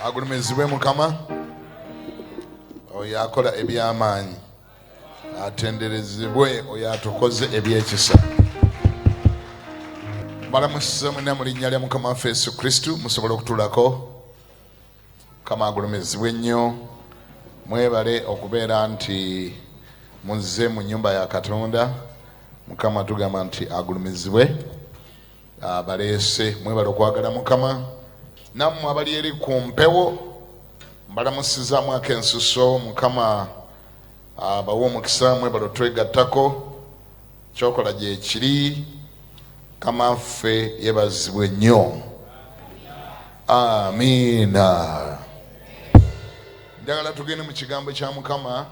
Agulumizibwe Mukama oyo akola eby'amaanyi, atenderezebwe oyo atukoze ebyekisa. Mbalamusiza mwena mu linnya lya Mukama waffe Yesu Kristo musobole okutulako. Mukama agulumizibwe nnyo, mwebale okubeera nti muzze mu nnyumba ya Katonda. Mukama tugamba nti agulumizibwe, baleese mwebale okwagala Mukama. Nammwe abali eri ku mpewo mbalamusizaamu ak'ensuso. Mukama bawa omukisa, mwebale otwegattako. Kyokola gye kiri. Mukama ffe yeebazibwe nnyo. Amiina. Njagala tugende mu kigambo kya Mukama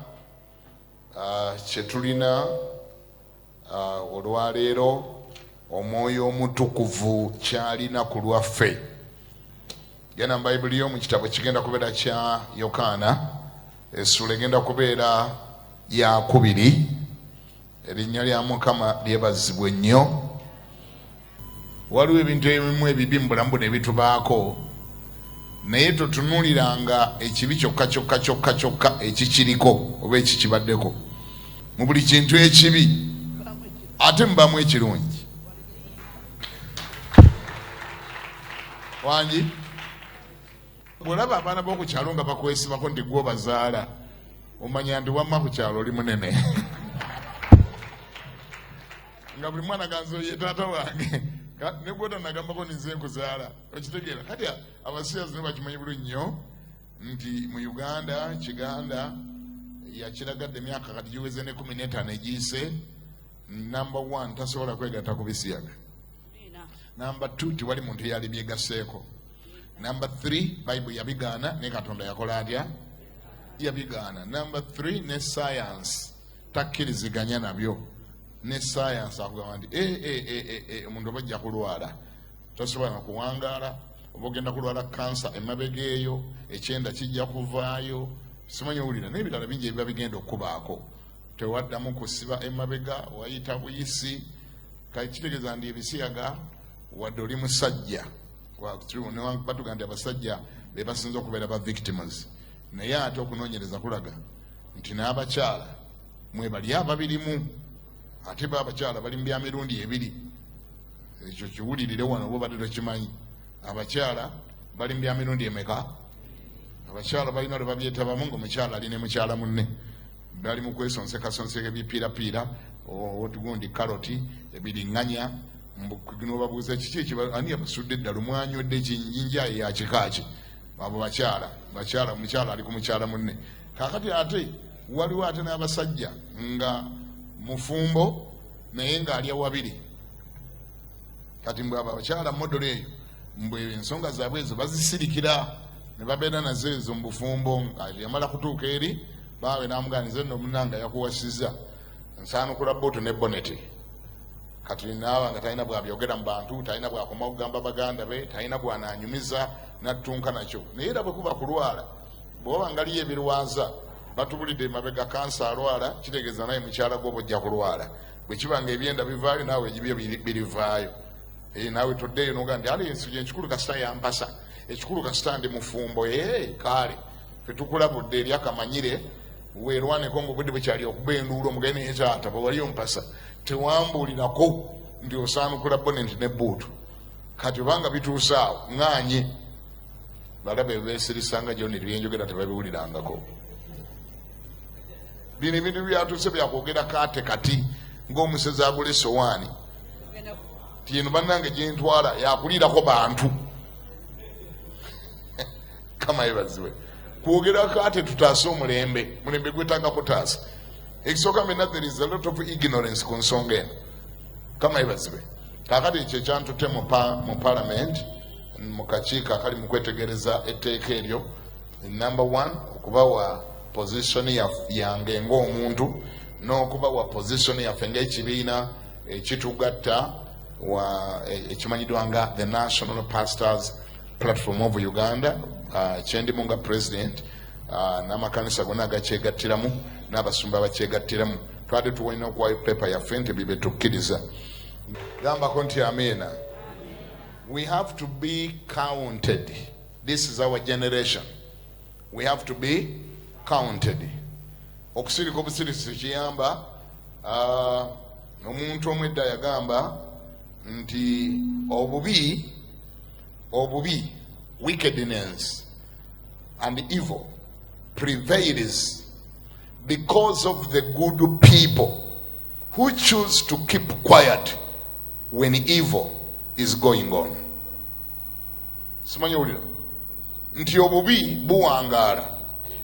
kye tulina olwaleero. Omwoyo omutukuvu kyalina ku lwaffe. Genda mu Bayibuli yo mu kitabo kigenda kubeera kya Yokaana, essula egenda kubeera ya 2. Erinnya lya Mukama lyebazibwe nnyo. Waliwo ebintu ebimu ebibi mu bulamu buno ebitubaako, naye totunuuliranga ekibi kyokka ekikiriko oba ekikibaddeko. Mu buli kintu ekibi ate mubamu ekirungi. Wangi bw'olaba abaana b'oku kyalo nga bakwesibako nti gwe obazaala, omanya nti wamma ku kyalo oli munene. Nga buli mwana ganzo ye taata wange ne gwota nagambako ninze nkuzaala. Okitegeera kati abasiyazi ne bakimanyi bulungi nnyo nti mu Uganda Kiganda yakiragadde emyaka kati giweze ne 15 egiyise. Number 1 tasobola kwegatta ku bisiyaga. Number 2 tiwali muntu yali byegaseeko. Number 3 Bible yabigaana ne Katonda yakola atya? Yabigaana. Number 3 ne science takkiriziganya nabyo. Ne science akugamba nti omuntu bajja kulwala, tosobola kuwangaala. Oba ogenda kulwala kansa emabega eyo, ekyenda kijja kuvaayo. Simanyi owulira n'ebirala bingi ebiba bigenda okubaako. Tewaddamu kusiba emabega, wayita buyisi. Kitegeeza ndi ebisiyaga wadde oli musajja. Batugamba nti abasajja be basinza okubeera ba victims. Naye ate okunoonyereza kulaga nti n'abakyala mwe bali ababirimu. Ate abakyala bali mu bya mirundi 2. Ekyo kiwulirire wano oba badde tokimanyi. Abakyala bali mu bya mirundi emeka? Abakyala balina lwe babyetabamu ng'omukyala ali ne mukyala munne. Bali mu kwesonsekasonseka ebipiirapiira, otugundi karoti, ebiriŋŋanya. Nobabuuza kiki ani abasudde eddala omwanywedde ekinjinja ya kikaaki? Abo bakyala. Omukyala ali ku mukyala munne. Kaakati ate waliwo ate n'abasajja nga mufumbo naye ng'alya wabiri. Kati mbwe abakyala modolo eyo mbwe ensonga zaabwe ezo bazisirikira ne babeera nazo ezo mu bufumbo. Yamala kutuuka eri baawe n'amuganiza nno munanga yakuwasizza nsaanukula bootu ne boneti. Kati naawe nga talina bw'abyogera mu bantu, talina bw'akoma okugamba baganda be, talina bw'anaanyumiza nattunka nakyo. Naye era bwe kuba kulwala, bw'oba ngaliyo ebirwaza batubulidde emabega kansa alwala, kitegeeza naye mukyala gwe ojja kulwala. Bwe kiba nga ebyenda bivaayo naawe ebibyo birivaayo. Naawe toddeeyo n'ogamba nti ali ensujja ekikulu kasita yampasa, ekikulu kasita ndi mufumbo. Kaale ffe tukulabudde eri akamanyire weerwaneko ng'obudde bukyali okuba enduulu omugeni naye taata bwe wali ompasa tewambuulirako nti osaanukula bonenti ne buutu. Kati obanga bituuse awo ŋŋaanye balabe beesirisanga gyoni byenjogera tebabiwulirangako. Bino ebintu byatuuse byakwogera kaate kati ng'omusezi agula essowaani ti eno bannange gyentwala yakuliirako bantu. Kama yebaziwe kwogera kaate tutaase omulembe, mulembe gwetaaga kutaasa. Ekisooka mbena there is a lot of ignorance ku nsonga eno. Kama yebaziwe kaakati ekyo ekyantutte mu parliament mu kakiiko akali mu kwetegereza etteeka eryo. Number 1 okubawa position yange ng'omuntu n'okubawa position yaffe ng'ekibiina ekitugatta ekimanyiddwa nga the National Pastors Platform of Uganda. Kyendimu nga president n'amakanisa gonna agakyegattiramu n'abasumba bakyegattiramu. Twadde tuwalina okuwayo pepa yaffe nti bibe tukkiriza. Gambako nti amiina. We have to be counted This is our generation. We have to be counted. Okusirika obusirisi kiyamba omuntu omwedda yagamba nti obubi wickedness and evil prevails because of the good people who choose to keep quiet when evil is going on. Simanyi ulira nti obubi buwangaala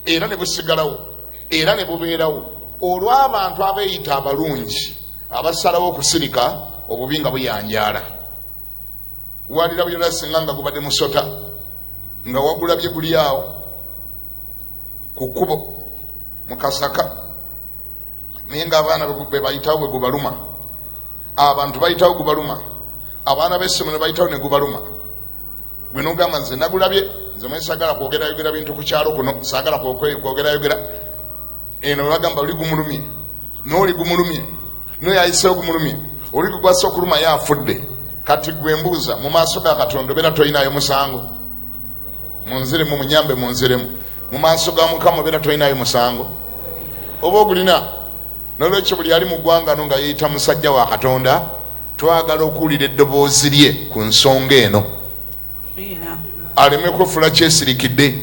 era ne busigalawo era ne bubeerawo olw'abantu abeeyita abalungi abasalawo okusirika obubi nga buyanjaala. Walirabira singa nga gubadde musota nga wagulabye guli awo ku kkubo mu kasaka naye ng'abaana be bayitawo bwe gubaluma, abantu bayitawo gubaluma, abaana b'essomero ne bayitawo ne gubaluma. Gwe n'ogamba nze nagulabye, nze mwe saagala kwogerayogera bintu ku kyalo kuno, saagala kwogerayogera eno bwe bagamba oli gumulumye n'oli gumulumye n'oyo ayiseewo gumulumye oli gugwasa okuluma ye afudde. Kati gwe mbuuza mu maaso ga Katonda obeera tolinayo musango? Munziremu, munyambe munziremu. Mu maaso ga Mukama obeera tolinayo musango? Oba ogulina? N'olwekyo buli ali mu ggwanga no nga yeeyita musajja wa Katonda, twagala okuwulira eddoboozi lye ku nsonga eno. Aleme kwefula kyesirikidde,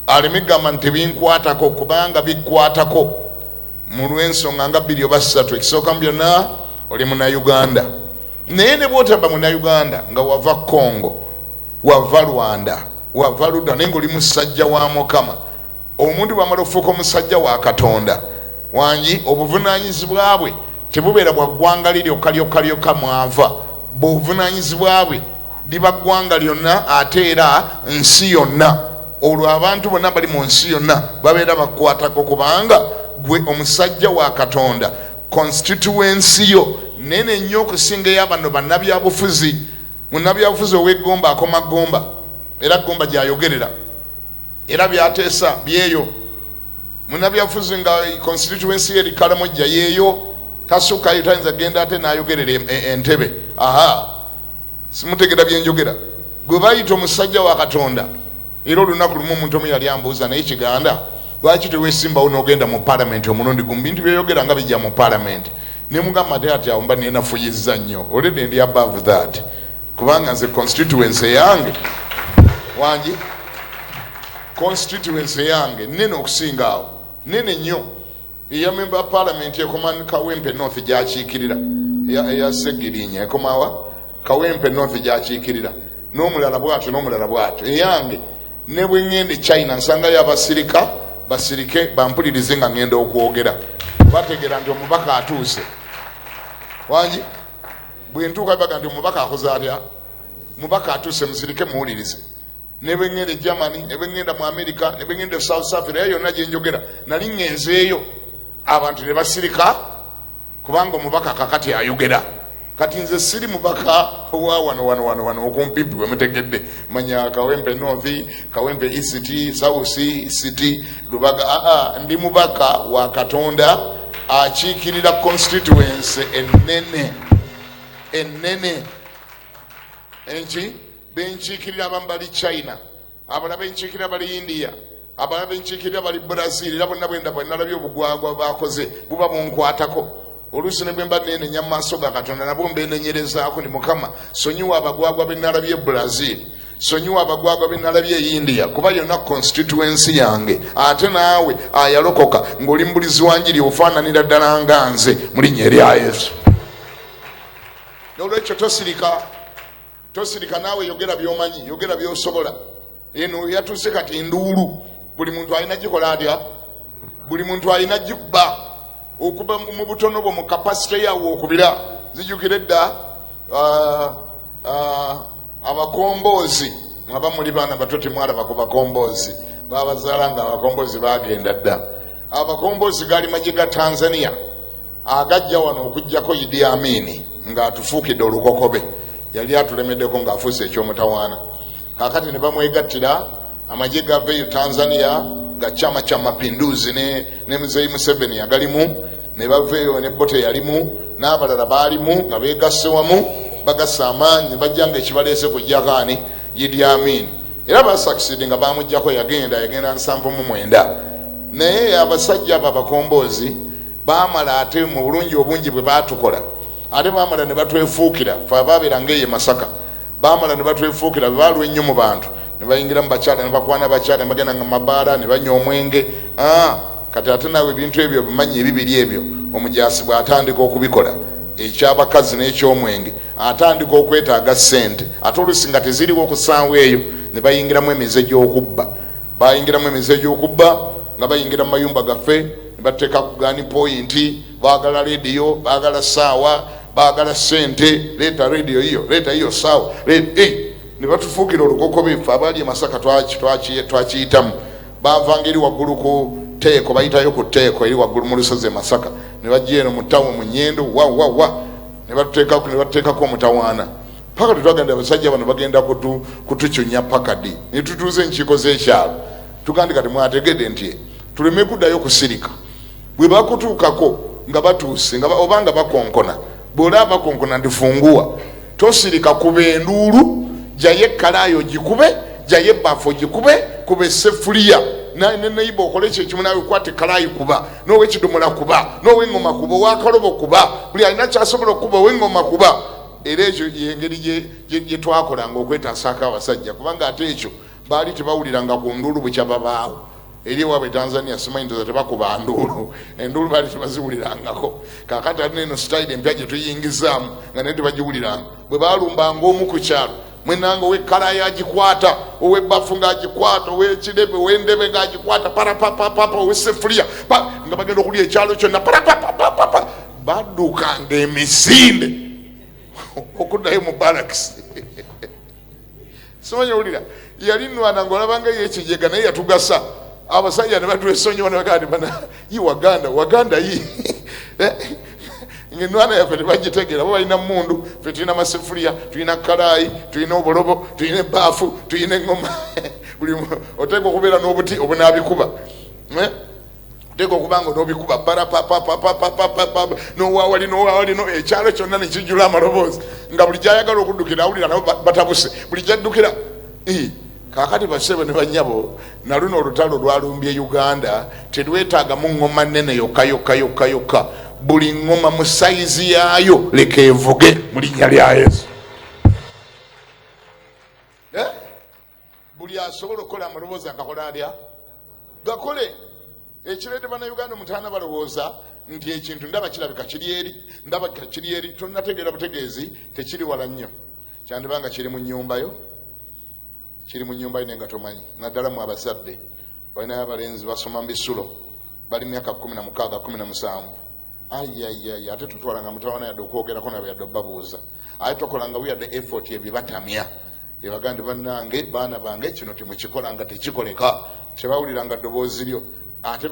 aleme gamba nti binkwatako, kubanga bikwatako mu lw'ensonga nga 2 oba 3. Ekisooka mu byonna oli Munnayuganda. Naye ne bw'otaba Munnayuganda nga wava Congo, wava Rwanda, wava Luda, naye ng'oli musajja wa Mukama, omuntu bw'amala okufuuka omusajja wa Katonda, wangi obuvunaanyizibwa bwe tebubeera bwa ggwanga lyokka mwava. Buvunaanyizibwa bwe liba ggwanga lyonna ate era nsi yonna. Olwo abantu bonna bali mu nsi yonna babeera bakwatako, kubanga gwe omusajja wa Katonda. Constituency yo nene nnyo okusinga ey'abano bannabyabufuzi. Munnabyabufuzi ow'eggomba akoma ggomba, era ggomba gy'ayogerera, era byateesa byeyo. Munnabyabufuzi nga constituency ye Karamoja yeeyo, tasukkayo, tayinza genda ate n'ayogerera Entebbe. Simutegera bye njogera. Gwe bayita omusajja wa Katonda. Era olunaku lumu omuntu omu yali ambuuza, naye Kiganda, lwaki teweesimbawo n'ogenda mu paalamenti omulundi gumu, bintu byeyogera nga bijja mu paalamenti? Ne mugamba ate awo mba naye nafuyizza nnyo, already ndi above that, kubanga nze constituency yange wangi, constituency yange nene okusinga awo, nene nnyo. Eya member parliament ekoma Kawempe North gyakiikirira, eya Segirinya ekomawa Kawempe North gyakiikirira, n'omulala bwatyo n'omulala bwatyo. Eyange ne bwe ngende China nsangayo abasirika basirike bampulirize nga ngenda okwogera, bategera nti omubaka atuuse. Wangi bwe ntuuka baga nti omubaka akoze atya, mubaka atuuse, musirike muwulirize. Ne bwe ngende Germany, ne bwe ngenda mu America, ne bwe ngenda South Africa, yonna gye njogera nali ngenzeeyo abantu ne basirika, kubanga omubaka kakati ayogera. Kati nze siri mubaka wa wano okumpipi we mutegedde, manya Kawempe North, Kawempe East, South City, Lubaga. Ndi mubaka wa Katonda akiikirira constituency ennene. Enki benkiikirira abamu bali China, abalala benkiikirira bali India, abalala benkiikirira bali Brazil, era bonna bwenda bwenalabye obugwagwa bakoze buba bunkwatako. Oluusi ne bwe mba neenenya mu maaso ga Katonda nabwo mbeenenyerezaako, ni Mukama sonyiwa abagwagwa be nalabye Brazil, sonyiwa abagwagwa be nalabye India, kuba yonna constituency yange. Ate naawe ayalokoka ng'oli mubulizi wa njiri ofaananira ddala nga nze mu linnya erya Yesu. N'olwekyo tosirika naawe, yogera by'omanyi, yogera by'osobola. Eno yatuuse kati nduulu, buli muntu alina gikola atya, buli muntu alina gikuba okuba mu butono bwo mu kapasite yawo okubira. Zijjukira edda abakomboozi, mwaba muli baana bato temwalaba ku bakomboozi, babazaala nga abakomboozi bagenda dda. Abakomboozi gaali magye ga Tanzania agajja wano okuggyako Idi Amin ng'atufuukidde olukokobe, yali atulemeddeko ng'afuuse ekyomutawaana. Kaakati ne bamwegattira amagye gaveeyo Tanzania ga Chama cha Mapinduzi ne Mzee Museveni yagalimu, ne baveeyo ne Bote yalimu, n'abalala baalimu nga beegasse wamu bagassa amaanyi ne bajja nga ekibaleese kujjako ani Idi Amin. era basakisidde nga bamuggyako yagenda 7-9 naye abasajja abo abakomboozi baamala ate mu bulungi obungi bwe baatukola ate baamala ne batwefuukira fe ababeeranga eyo Masaka baamala ne batwefuukira baalwa ennyo mu bantu ne bayingira mu bakyala ne bakwana bakyala ne bagenda nga mabaala ne banywa omwenge kati ate naawe ebintu ebyo bimanyi ebibiri ebyo omujaasi bw'atandika okubikola ekyabakazi n'ekyomwenge atandika okwetaaga ssente ate oluusi nga teziriwo ku ssaawa eyo ne bayingiramu emize gy'okubba bayingiramu emize gy'okubba nga bayingira mu mayumba gaffe ne bateeka ku gani pointi baagala rediyo baagala ssaawa baagala ssente leeta rediyo iyo leeta iyo ssaawa ne batufuukira olukoko biffe abaali e Masaka twakiyitamu bavanga eri waggulu ku teeko bayitayo ku teeko eri waggulu mu lusozi e Masaka ne bajja eno mu ttawo mu Nnyendo wa ne batuteekako omutawaana paka tetwagenda abasajja bano bagenda kutucunya paka ddi ne tutuuza enkiiko z'ekyalo tugandika temwategedde nti tuleme kuddayo kusirika bwe bakutuukako nga batuuse oba nga bakonkona bw'olaba bakonkona ndifunguwa tosirika kuba enduulu jaye ekkalaayo gikube jaye ebbaafu gikube kuba essefuliya neiba okole ekyo ekimu naawe kwate kalaayi kuba n'owekidomola kuba n'owengoma kuba owakalobo kuba buli alina kyasobola okuba owengoma kuba era ekyo yengeri gye twakolanga okwetaasako abasajja kubanga ate ekyo baali tebawuliranga ku nduulu bukyababaawo eri ewaabwe Tanzania simanyi ntoza tebakuba nduulu enduulu baali tebaziwulirangako kakati ate neno sitayiri empya gye tuyingizaamu nga naye tebagiwuliranga bwe baalumbanga omu ku kyalo mwenanga owekkalaayi agikwata owebbafu ng'agikwata owekirebe owendebe ng'agikwata parapapapapa owessefuliya nga bagenda okulya ekyalo kyonna parapapapapa baddukanga emisinde okuddayo mu barakisi simanyi owulira yali nwana ng'olabanga yekijega naye yatugasa abasajja ne batwesonyiwa ne bagamba yi waganda yi ngenwana yaffe tebagitegeera bo balina mundu ffe tulina amasefuliya tulina kalaayi tulina obulobo tulina ebbaafu tulina eŋŋoma buli oteeka okubeera n'obuti obunaabikuba oteeka okubanga n'obikuba parapapapapapapa n'owawali ekyalo kyonna nekijjula amaloboozi nga buli gyayagala okuddukira awulira nabo batabuse buli gyaddukira kakati basebe ne banyabo na luno olutalo lwalumbye Uganda terwetaagamu ŋŋoma nnene yokka buli ngoma mu saizi yaayo leka evuge mu linnya lya Yesu buli asobola okukola amaloboozi akakola alya gakole ekireete bannayuganda mutaana balowooza nti ekintu ndaba kirabika kiri eri tonategeera butegeezi tekiri wala nnyo kyandibanga kiri mu nnyumbayo naye nga tomanyi naddala mu abazadde balinayo abalenzi basoma mu bisulo bali myaka 16 17 ayayaya ate tutwalanga mutawana yadde okwogerako nabo yadde obabuuza ate tokolanga buyadde effort ebyo batamya ebagandi bannange baana bange kino temukikolanga tekikoleka tebawuliranga ddoboozi lyo ate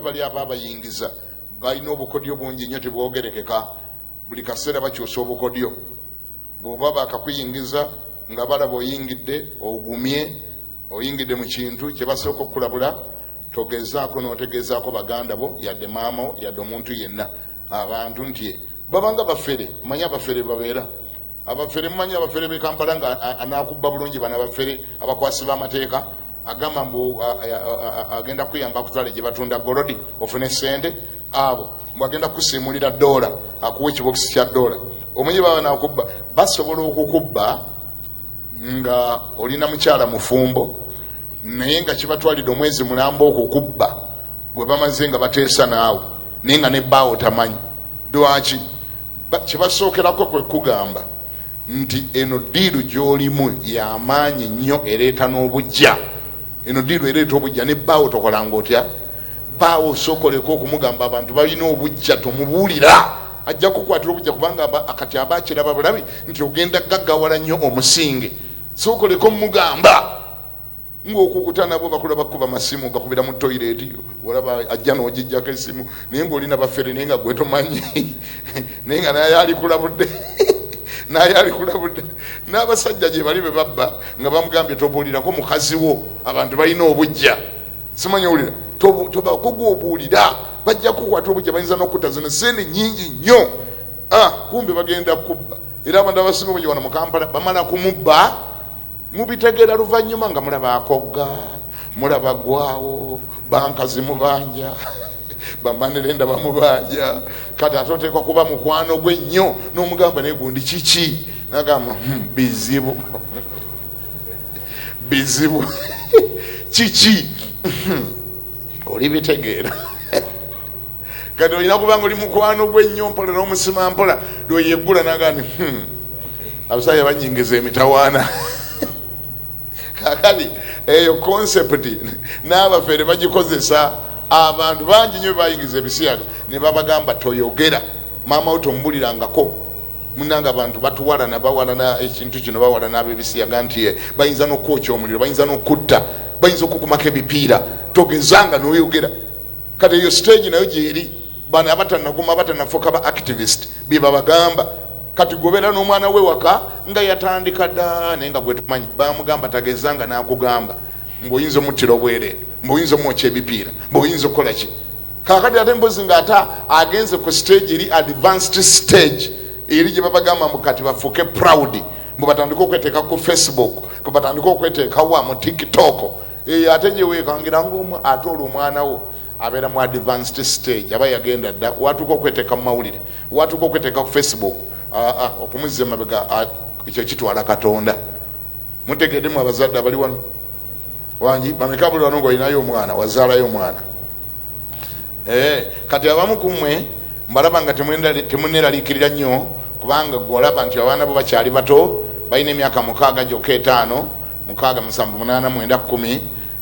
bali abo abayingiza balina obukodyo bungi nnyo tebwogerekeka buli kaseera bakyusa obukodyo bw'oba bakakuyingiza nga balaba oyingidde oyingidde mu kintu kye basooka okulabula togezaako n'otegezaako baganda bo yadde maama yadde omuntu yenna abantu nti babanga bafere manya abafere babeera abafere mumanyi abafere b'e Kampala nga anaakubba bulungi bana bafere abakwasi b'amateeka agamba mbu agenda kuyamba kutwala gye batunda golodi ofune sente abo mbwagenda kusiimulira dola akuwa ekibokisi kya dola omanyi baba naakubba basobola okukubba nga olina mukyala mufumbo naye nga kibatwalidde omwezi mulamba okukubba gwe bamaze nga bateesa naawe naye nga nebbaawo tamanyi lwaki kibasookerako kwe kugamba nti eno ddiiru gy'olimu y'amaanyi nnyo ereeta n'obujja eno ddiiru ereeta obujja nebbaawo tokolanga otya bbaawo sookoleko okumugamba abantu balina obujja tomubuulira ajja kukwatira obujja kubanga kati aba akiraba bulabi nti ogenda gaggawala nnyo omusinge sookoleko mugamba ng'okukuta nabo bakula bakuba masimu gakubira mu toilet olaba ajja n'ogijjako esimu naye ng'olina bafere naye nga gwe tomanyi naye nga naye ali kulabudde n'abasajja gye bali be babba nga bamugambye tobuulirako mukazi wo abantu balina obujja simanyi owulira tobako gw'obuulira bajja kukwata obujja bayinza n'okutta zino sente nnyingi nnyo kumbe bagenda kubba era abantu abasinga obungi wano mu Kampala bamala kumubba mubitegera luvannyuma nga mulaba akogga mulaba gwawo banka zimubanja bamanirenda bamubanja kati atoteekwa kuba mukwano gwe nnyo n'omugamba naye gundi kiki nagamba bizibu bizibu kiki olibitegeera kati olina kubanga oli mukwano gwe nnyo mpola n'omusima mpola lweyeggula nagandi abasajja banyingiza emitawaana kakali eyo concept n'abafeere bagikozesa abantu bangi nnyo bayingiza ebisiyaga ne babagamba toyogera maama wo tombulirangako munanga abantu batuwalana bawalana ekintu kino bawalana ab'ebisiyaga nti bayinza n'okwokya omuliro bayinza n'okutta bayinza okukumako ebipiira togezanga n'oyogera kati eyo stage nayo gyeri bano abatanaguma batanafuuka ba activist bye babagamba kati gobeera n'omwana we waka nga yatandika dda naye nga gwe tumanyi bamugamba tagezanga n'akugamba mb'oyinza omuttira obwereere mb'oyinza omwokya ebipiira mb'oyinza okukola ki kakati ate mpozi ng'ata agenze ku stage eri advanced stage eri gye babagamba mbu kati bafuuke proud mbu batandika okweteeka ku Facebook ku batandika okweteekawa mu TikTok ate gye weekangira ng'omu ate olwo omwana wo abeera mu advanced stage aba yagenda dda watuuka okweteeka mu mawulire watuuka okweteeka ku Facebook okumuzza emabega ekyo kitwala Katonda mutegeddemu abazadde abali wano wangi bameka buli wano ng'olinayo omwana wazaalayo omwana kati abamu ku mmwe mbalaba nga temuneeraliikirira nnyo kubanga gwolaba nti abaana bo bakyali bato balina emyaka 6 gyokka 5 6 7 8 9 10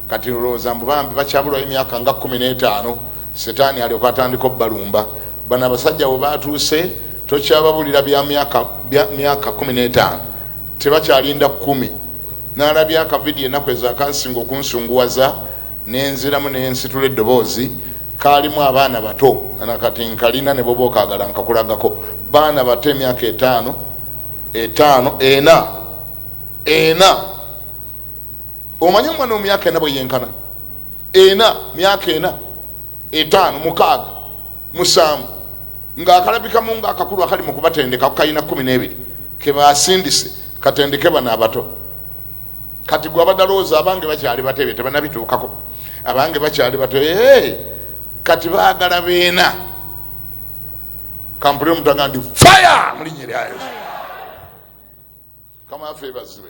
kati lowooza mbu bambi bakyabulwayo emyaka nga 15 setaani alyoka atandika obbalumba bano abasajja bwe baatuuse tokyababulira bya myaka 15 tebakyalinda 10 n'alabya akavidiyo ennaku ezo akansinga okunsunguwaza nenziramu nensitula eddoboozi kaalimu abaana bato nakati nkalina ne boba okaagala nkakulagako baana bato emyaka 5 ena omanyi omwana omyaka 4 bwe yenkana 4 myaka 4 5 6 7 ng'akalabikamu ng'akakulu akali mu kubatendeka kalina 12 ke baasindise katendeke bano abato kati gwe abadalooza abange bakyali bato ebyo tebanabituukako abange bakyali bato kati baagala beena kampuli omutanga ndi fire mu linnya lya Yesu kama afe bazibe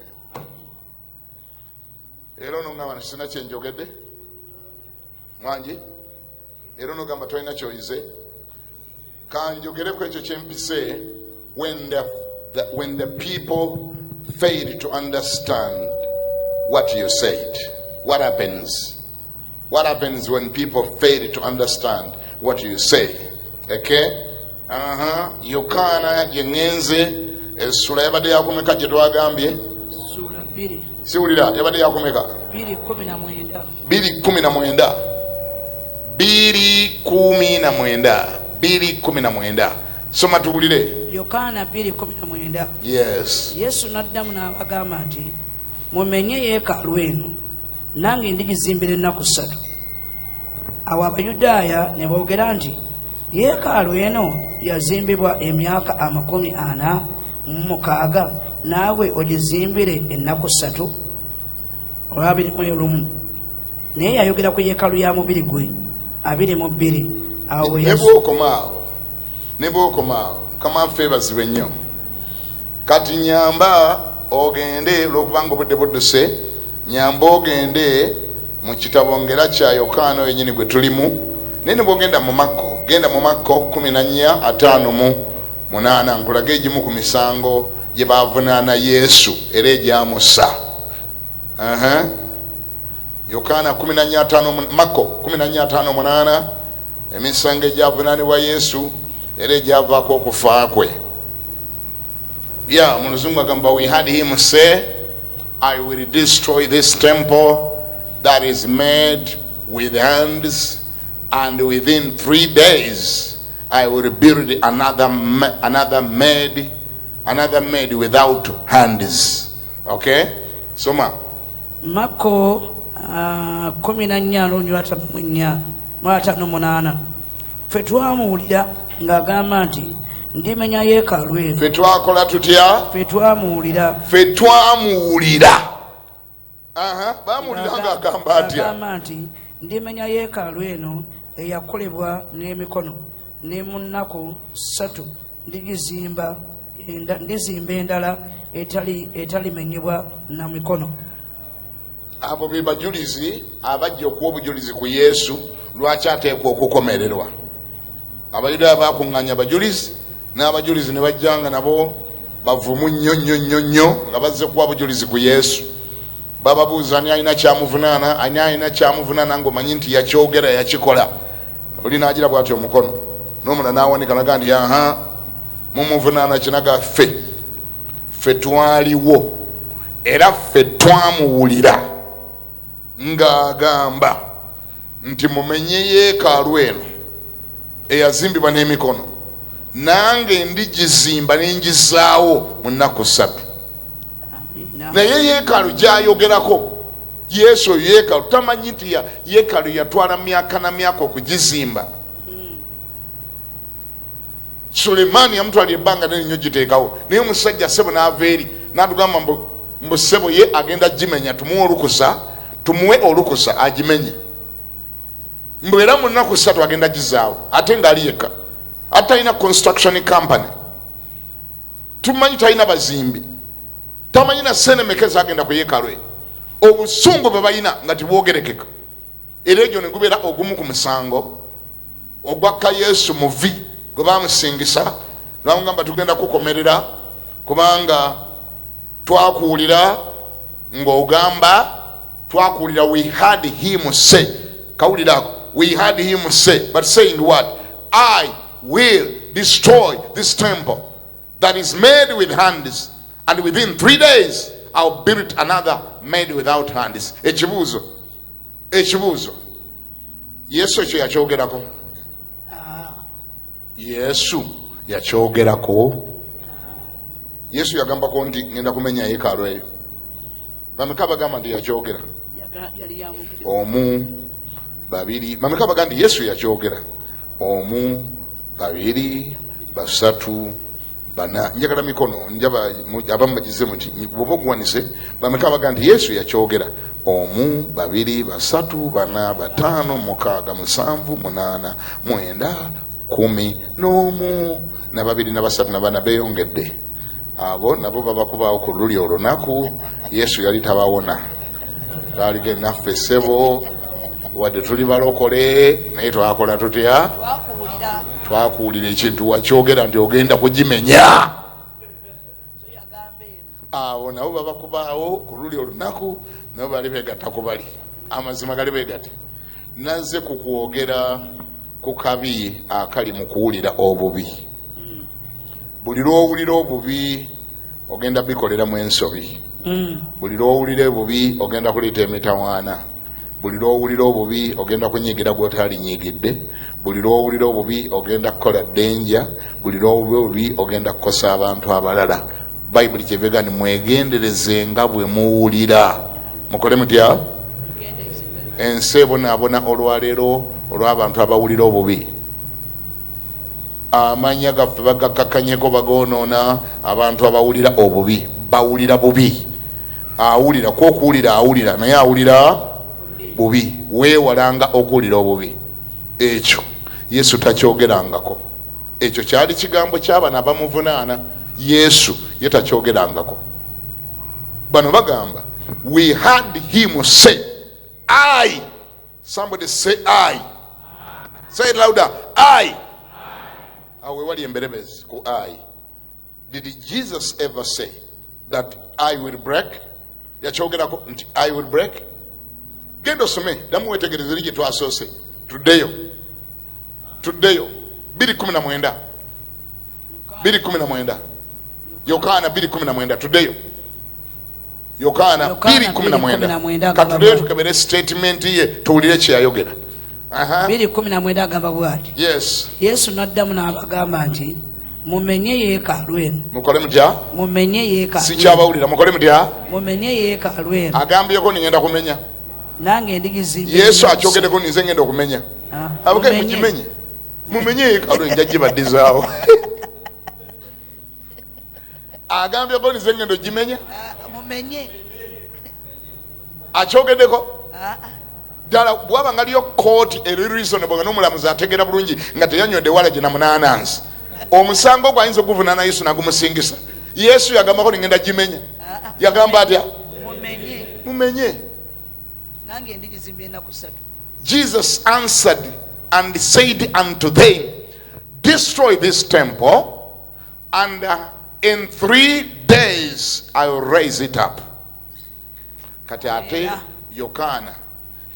era onongamba sina kyenjogedde mwangi era onogamba tolina kyoyize kanjogereko ekyo kyempise when the people fail to understand what you said. What happens when people fail to understand what you say? Okay? Yokana yengenze esula yabade yakumeka gye twagambye sura 2 siwulira yabade yakumeka 2:19 soma tuwulire Yokana 2:19. Yes. Yesu n'addamu n'abagamba nti mumenye yeekaalu eno nange ndigizimbira ennaku 3. Awo Abayudaaya ne boogera nti yeekaalu eno yazimbibwa emyaka 46 naawe ogizimbire ennaku 3 olw'abirimu naye yayogera ku yeekaalu ya mubiri gwe 22. Awo nebwokomaawo kama feebazibwe nnyo kati nyamba ogende olwokubanga obudde budduse nyamba ogende mu kitabo ngera kya Yokaana yennyini gwe tulimu naye ne bwogenda mu Makko genda mu Makko 14:58 nkulaga egimu ku misango gye baavunaana Yesu era egyamussa. Yokaana 14:5 Makko 14:58 emisango egyavunaanibwa Yesu era egyavaako okufa kwe. Mu Luzungu agamba we had him say, I will destroy this temple that is made with hands, and within 3 days I will build another made without hands. Okay? Soma. Makko 14:58 ffe twamuwulira ng'agamba nti ndimenya yeekaalu eno. Ffe twakola tutya? Ffe twamuwulira bamuwulira agamba atya? Agamba nti ndimenya yeekaalu eno eyakolebwa n'emikono ne mu nnaku 3 ndizimba endala etalimenyebwa na mikono. Abo be bajulizi abajja okuwa obujulizi ku Yesu lwaki ateekwa okukomererwa. Abayudaaya bakuŋŋaanya abajulizi n'abajulizi ne bajjanga nabo bavumu nnyo nga bazze kuwa bujulizi ku Yesu. Bababuuza ani alina kyamuvunaana ng'omanyi nti yakyogera yakikola. Oli n'agira bw'atyo omukono n'omulala n'awanika naga nti mumuvunaana kinaga ffe twaliwo era ffe twamuwulira ng'agamba nti mumenye yeekaalu eno eyazimbibwa n'emikono nange ndigizimba n'engizaawo mu nnaku 3. Naye yeekaalu gy'ayogerako Yesu oyo yeekaalu tamanyi nti yeekaalu yatwala myaka na myaka okugizimba. Sulemaani yamutwalira ebbanga n'ennyo giteekawo naye omusajja ssebo n'ava eri n'atugamba mbu ssebo ye agenda gimenya tumuwe olukusa agimenye mbu era mu nnaku 3 agenda gizaawo ate ng'ali yekka ate talina construction company tumanyi talina bazimbi tamanyi na senemekezi agenda ku yeekaalu eyo obusungu bwe balina nga tibwogerekeka era egyo ne gubeera ogumu ku musango ogwakka Yesu mu vi gwe bamusingisa bamugamba tugenda kukomerera kubanga twakuwulira ng'ogamba twakuwulira we heard him say kawulirako we heard him say but saying what? I will destroy this temple that is made with hands and within 3 days I'll build another made without hands. Ekibuuzo Yesu ekyo yakyogerako? Yesu yakyogerako? Yesu yagambako nti ngenda kumenya yeekaalu eyo? Bameka bagamba nti yakyogera? 1 2 bameka bagamba nti Yesu yakyogera? 1 2 3 4 njagala mikono njaba abamu bagize muti bwoba ogwanise bameka bagamba nti Yesu yakyogera? 1 2 3 4 5 6 7 8 9 10 n'omu na 2 na 3 na 4 beeyongedde. Abo nabo babakubaawo ku luli olunaku Yesu yali tabawona. Baalige naffe ssebo wadde tuli balokole naye twakola tutya? Twakuwulira ekintu wakyogera nti ogenda kugimenya. Abo nabo babakubaawo ku luli olunaku nabo bali beegatta ku bali. Amazima gali beegatte. Nazze kukwogera ku kabi akali mu kuwulira obubi. Buli lw'owulira obubi ogenda bikoleramu ensobi. Buli lw'owulira obubi ogenda kuleeta emitawaana. Buli lw'owulira obubi ogenda kunyigira gw'otaalinyigidde. Buli lw'owulira obubi ogenda kukola ddenja. Buli lw'owulira obubi ogenda kukosa abantu abalala. Bayibuli kyevega ni mwegendereze nga bwe muwulira. Mukole mutya? Ensi ebonaabona olwaleero olw'abantu abawulira obubi. Amanya gaffe bagakakanyeko bagoonoona abantu abawulira obubi. Bawulira bubi. Awulira kw'okuwulira awulira naye awulira bubi. Weewalanga okuwulira obubi. Ekyo Yesu takyogerangako. Ekyo kyali kigambo ky'abana abamuvunaana. Yesu ye takyogerangako. Bano bagamba we heard him say I. Somebody say I. Say it louder. I. Awe wali emberebezi ku I. Did Jesus ever say that I will break? Yakyogerako nti I will break? Genda osome damu wetegereze ligi twasoose tuddeyo 2:19 Yokaana 2:19 tuddeyo Yokaana 2:19 katuddeyo tukebere statement ye tuwulire kyeyayogera. 2:19 agamba bw'ati. Yes. Yesu n'addamu n'abagamba nti mumenye yeekaalu eno. Mukole mutya? Mumenye yeekaalu. Sikyabawulira mukole mutya? Mumenye yeekaalu eno. Agambyeko ngenda kumenya. Nange ndigizimba. Yesu akyogereko nze ngenda okumenya. Abage mukimenye. Mumenye yeekaalu eno jagibaddizaawo. Agambyeko nze ngenda ogimenya. Mumenye. akyogeddeko ddala bwaba nga liyo kooti eri reasonable nga n'omulamuzi ategeera bulungi nga teyanywedde walagi na munaanansi omusango gwe ayinza okuvunaana yesu nagumusingisa yesu yagambako ningenda gimenya yagamba atya mumenye nange ndigizimba ennaku 3 Jesus answered and said unto them, destroy this temple and in 3 days I will raise it up. Kati ate Yokaana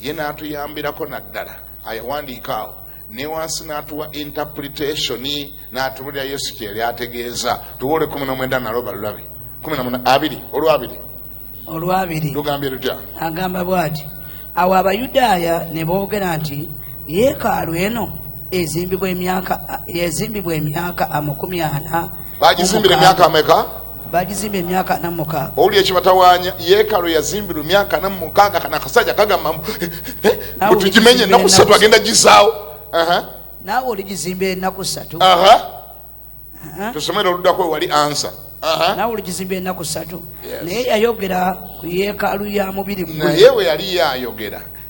ye n'atuyambirako naddala ayawandiika awo ne wansi n'atuwa interpretation n'atubulira Yesu kye yali ategeeza tuwole 19 naloba lulabe 12 olwabiri lugambye lutya agamba bw'ati awo Abayudaaya ne boogera nti yeekaalu eno ezimbibwa emyaka 40 bagizimbira emyaka ameka bagizimba emyaka 46 owulira ekibatawaanya yeekaalu yazimbirwa emyaka 46 kana akasajja kagamba tugimenye ennaku 3 agenda gizaawo naawe oligizimba ennaku 3 tusomere oluddako wali ansa naawe oligizimba ennaku 3 naye yayogera ku yeekaalu ya mubiri gwe naye we yali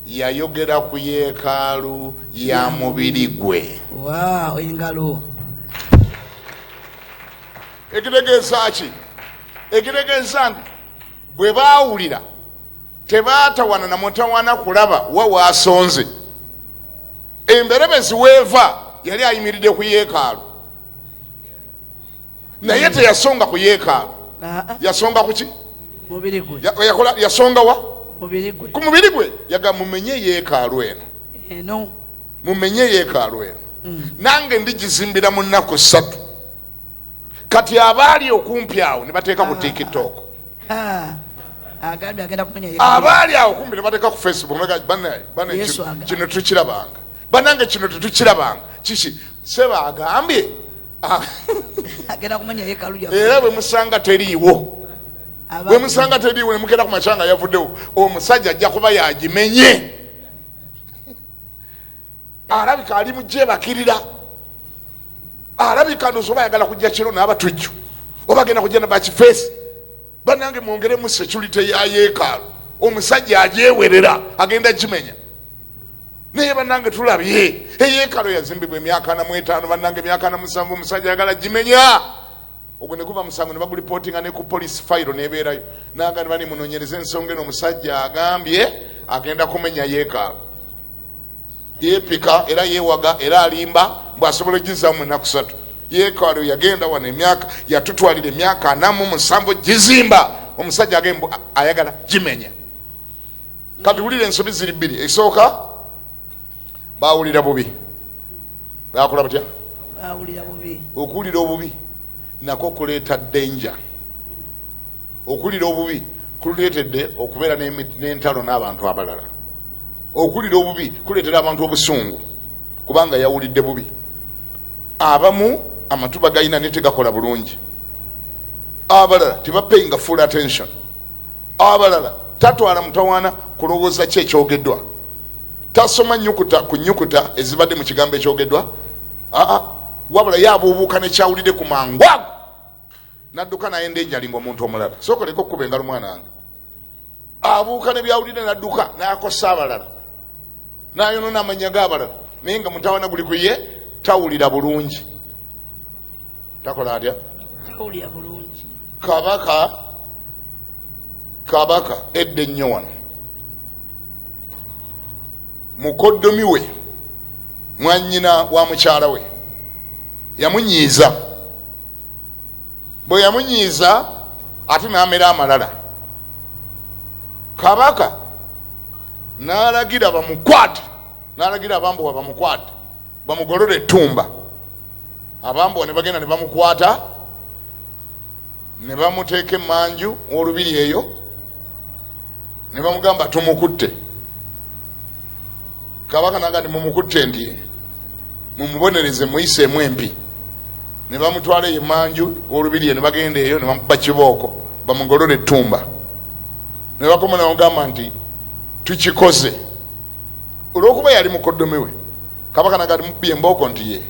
yayogera ku yeekaalu ya mubiri gwe engalo ekitegeeza ki ekitegeeza nti bwe baawulira tebaatawana na mutawana kulaba wa waasonze emberebezi weeva yali ayimiridde ku yeekaalu naye teyasonga ku yeekaalu yasonga ku ki mubiri gwe yasonga wa ku mubiri gwe yagamba mumenye yeekaalu eno mumenye yeekaalu eno nange ndigizimbira mu nnaku 3 kati abaali okumpi awo ne bateeka ku TikTok abaali awo kumpi ne bateeka ku Facebook kino tukirabanga banange kino tetukirabanga kiki seba agambye era bwe musanga teriiwo ne mugenda ku macanga yavuddewo omusajja ajja kuba yagimenye alabika ali mujebakirira alabika ndosoba ayagala kujja kiro n'abatujju oba agenda kujja na bakifeesi banange mwongeremu security ya yeekaalu omusajja ajewerera agenda gimenya naye banange tulabye eyeekaalu yazimbibwa emyaka 45 banange emyaka 7 omusajja ayagala gimenya ogwo ne guba musango ne bagulipootinga ne ku police file nebeerayo nagamba bani munonyereze ensonga eno omusajja agambye agenda kumenya yeekaalu yeepika era yeewaga era alimba bw'asobola ogizaamu ennaku 3 yeekaalu yagenda wano emyaka yatutwalira emyaka 47 gizimba omusajja agembo ayagala gimenya kati wulira ensobi ziri 2 esooka baawulira bubi bakola batya okuwulira obubi nako kuleeta danger okuwulira obubi kuleetedde okubeera n'entalo n'abantu abalala okuwulira obubi kuleetera abantu obusungu kubanga yawulidde bubi abamu amatuba galina ne tegakola bulungi abalala tebapayinga full attention abalala tatwala mutawaana kulowooza ki ekyogeddwa tasoma nyukuta ku nyukuta ezibadde mu kigambo ekyogeddwa wabula yabuubuuka nekyawulidde ku mangwago nadduka naye ndenjalinga omuntu omulala sookoleko okkuba engalo mwana wange abuuka nebyawulidde nadduka nakosa abalala nayonoona amanya g'abalala naye nga mutawaana guli ku ye tawulira bulungi takola atya kabaka edda ennyo wano mukoddomi we mwannyina wa mukyala we yamunyiiza bwe yamunyiiza ate n'amera amalala kabaka n'alagira bamukwate n'alagira abambowa bamukwate bamugolole ettumba abambowa ne bagenda ne bamukwata ne bamuteeka emmanju olubiri eyo ne bamugamba tumukutte kabaka naga ndi mumukutte ndi mumubonereze muyiseemu empi ne bamutwala emmanju olubiri ne bagenda eyo ne bamukuba kibooko bamugolole ettumba ne bakoma namugamba nti tukikoze olwokuba yali mukoddomi we kabaka naga mubbi embooko nti ye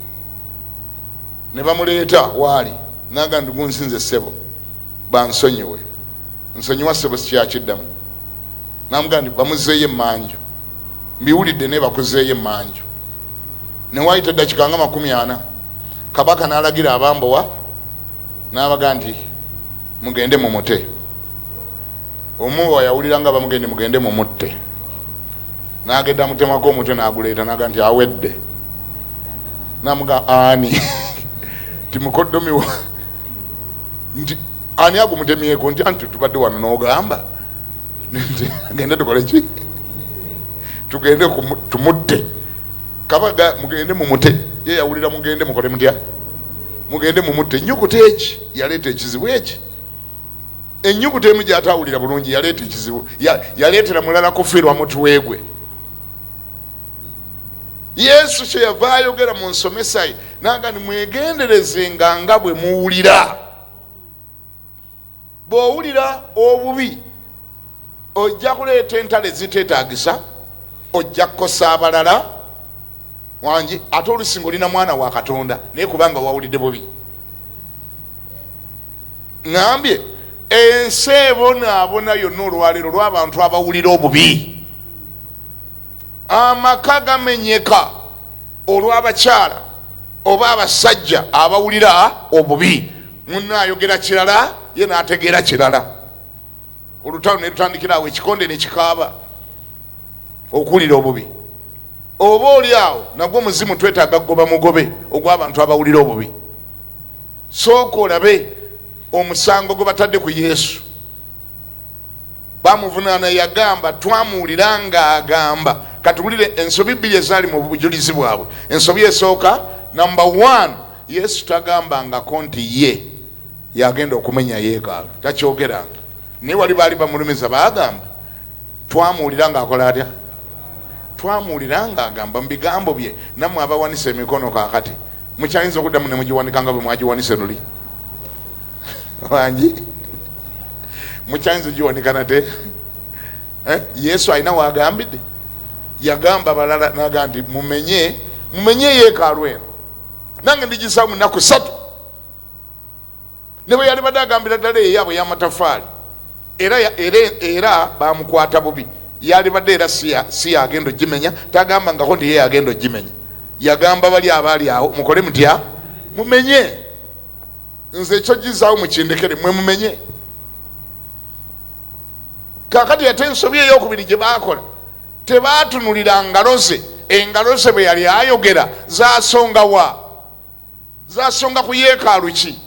ne bamuleeta waali naga ndi gunsinze ssebo bansonyiwe nsonyiwa ssebo sikyakiddamu namugamba bamuzeeyo emmanju mbiwulidde naye bakuzeeyo emmanju newayita eddakiika nga 40 kabaka n'alagira abambowa n'abaga nti mugende mumute omubowa yawulira nga mugende mumutte n'agenda mutemako omutwe n'aguleeta n'aga nti awedde namuga ani timukoddomiwa nti ani agumutemyeko nti anti tubadde wano n'ogamba gende tukole ki tugende tumutte kabaga mugende mumute ye yawulira mugende mukole mutya mugende mumutte ennyukuta eki yaleeta ekizibu eki ennyukuta emu gyatawulira bulungi yaleeta ekizibu yaleetera mulala kufiirwa mutuweegwe Yesu kye yava ayogera mu nsomesa ye naga ni mwegenderezenga nga bwe muwulira bw'owulira obubi ojja kuleeta entale ziteetaagisa ojja kukosa abalala wangi ate olusinga olina mwana wa Katonda naye kubanga wawulidde bubi ngambye ensi ebonaabona yonna olwaleero lw'abantu abawulira obubi amaka gamenyeka olw'abakyala oba abasajja abawulira obubi munna ayogera kirala ye n'ategeera kirala olutalo ne lutandikira awo ekikonde ne kikaaba okuwulira obubi oba oli awo nagwo muzimu twetaaga kugoba mugobe ogw'abantu abawulira obubi sooka olabe omusango gwe batadde ku Yesu bamuvunaana yagamba twamuwulira ng'agamba katuwulire ensobi 2 ezaali mu bujulizi bwabwe ensobi esooka number 1 Yesu tagambangako nti ye yagenda okumenya yeekaalu takyogeranga naye wali baali bamulumiza baagamba twamuwulira ng'akola atya twamuwulira ng'agamba mu bigambo bye nammwe abawanisa emikono kaakati mukyayinza okuddamu ne mugiwanika nga bwe mwagiwanise luli wangi mukyayinza ogiwanika nate Yesu alina waagambidde yagamba balala naga nti mumenye yeekaalu eno nange ndigisaamu mu nnaku 3 ne bwe yali badde agambira ddala eyaabwe y'amatafaali era bamukwata bubi yali badde era si yagenda ogimenya tagambangako nti ye yagenda ogimenya yagamba bali abaali awo mukole mutya mumenye nze ekyo gizaawo mukindekere mwe mumenye kakati ate ensobi ey'okubiri gye baakola tebaatunulira ngalo ze engalo ze bwe yali ayogera zasonga ku yeekaalu ki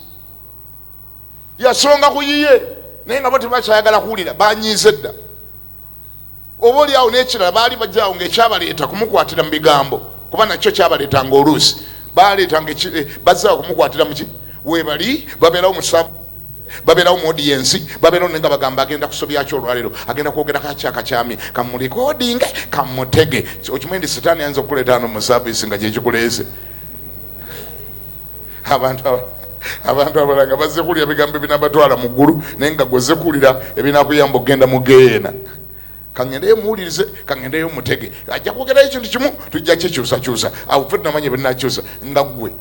yasonga ku yiye naye nga bo tebakyayagala kuwulira banyiize dda oba oli awo n'ekirala baali bajjaawo ng'ekyabaleeta kumukwatira mu bigambo kuba nakyo kyabaleetanga oluusi baleetanga bazzaawo kumukwatira muki weebali babeerawo musavu babeerawo mu audience babeerawo nenga bagamba agenda kusobyakyo olwaleero agenda kwogera kakyakakyami kamulikodinge kamutege okimundi sitaani ayinza okukuleeta ano mu saavisi nga gyekikuleeze abantu abalanga bazze kuwulira bigambo ebinabatwala mu ggulu naye nga gwezze kuwulira ebinakuyamba okgenda mu geyeena kangendeyo muwulirize kangendeyo mutege ajja kwogerayo ekintu kimu tujja kikyusakyusa awo fe tunamanya ebinakyusa nga ggwe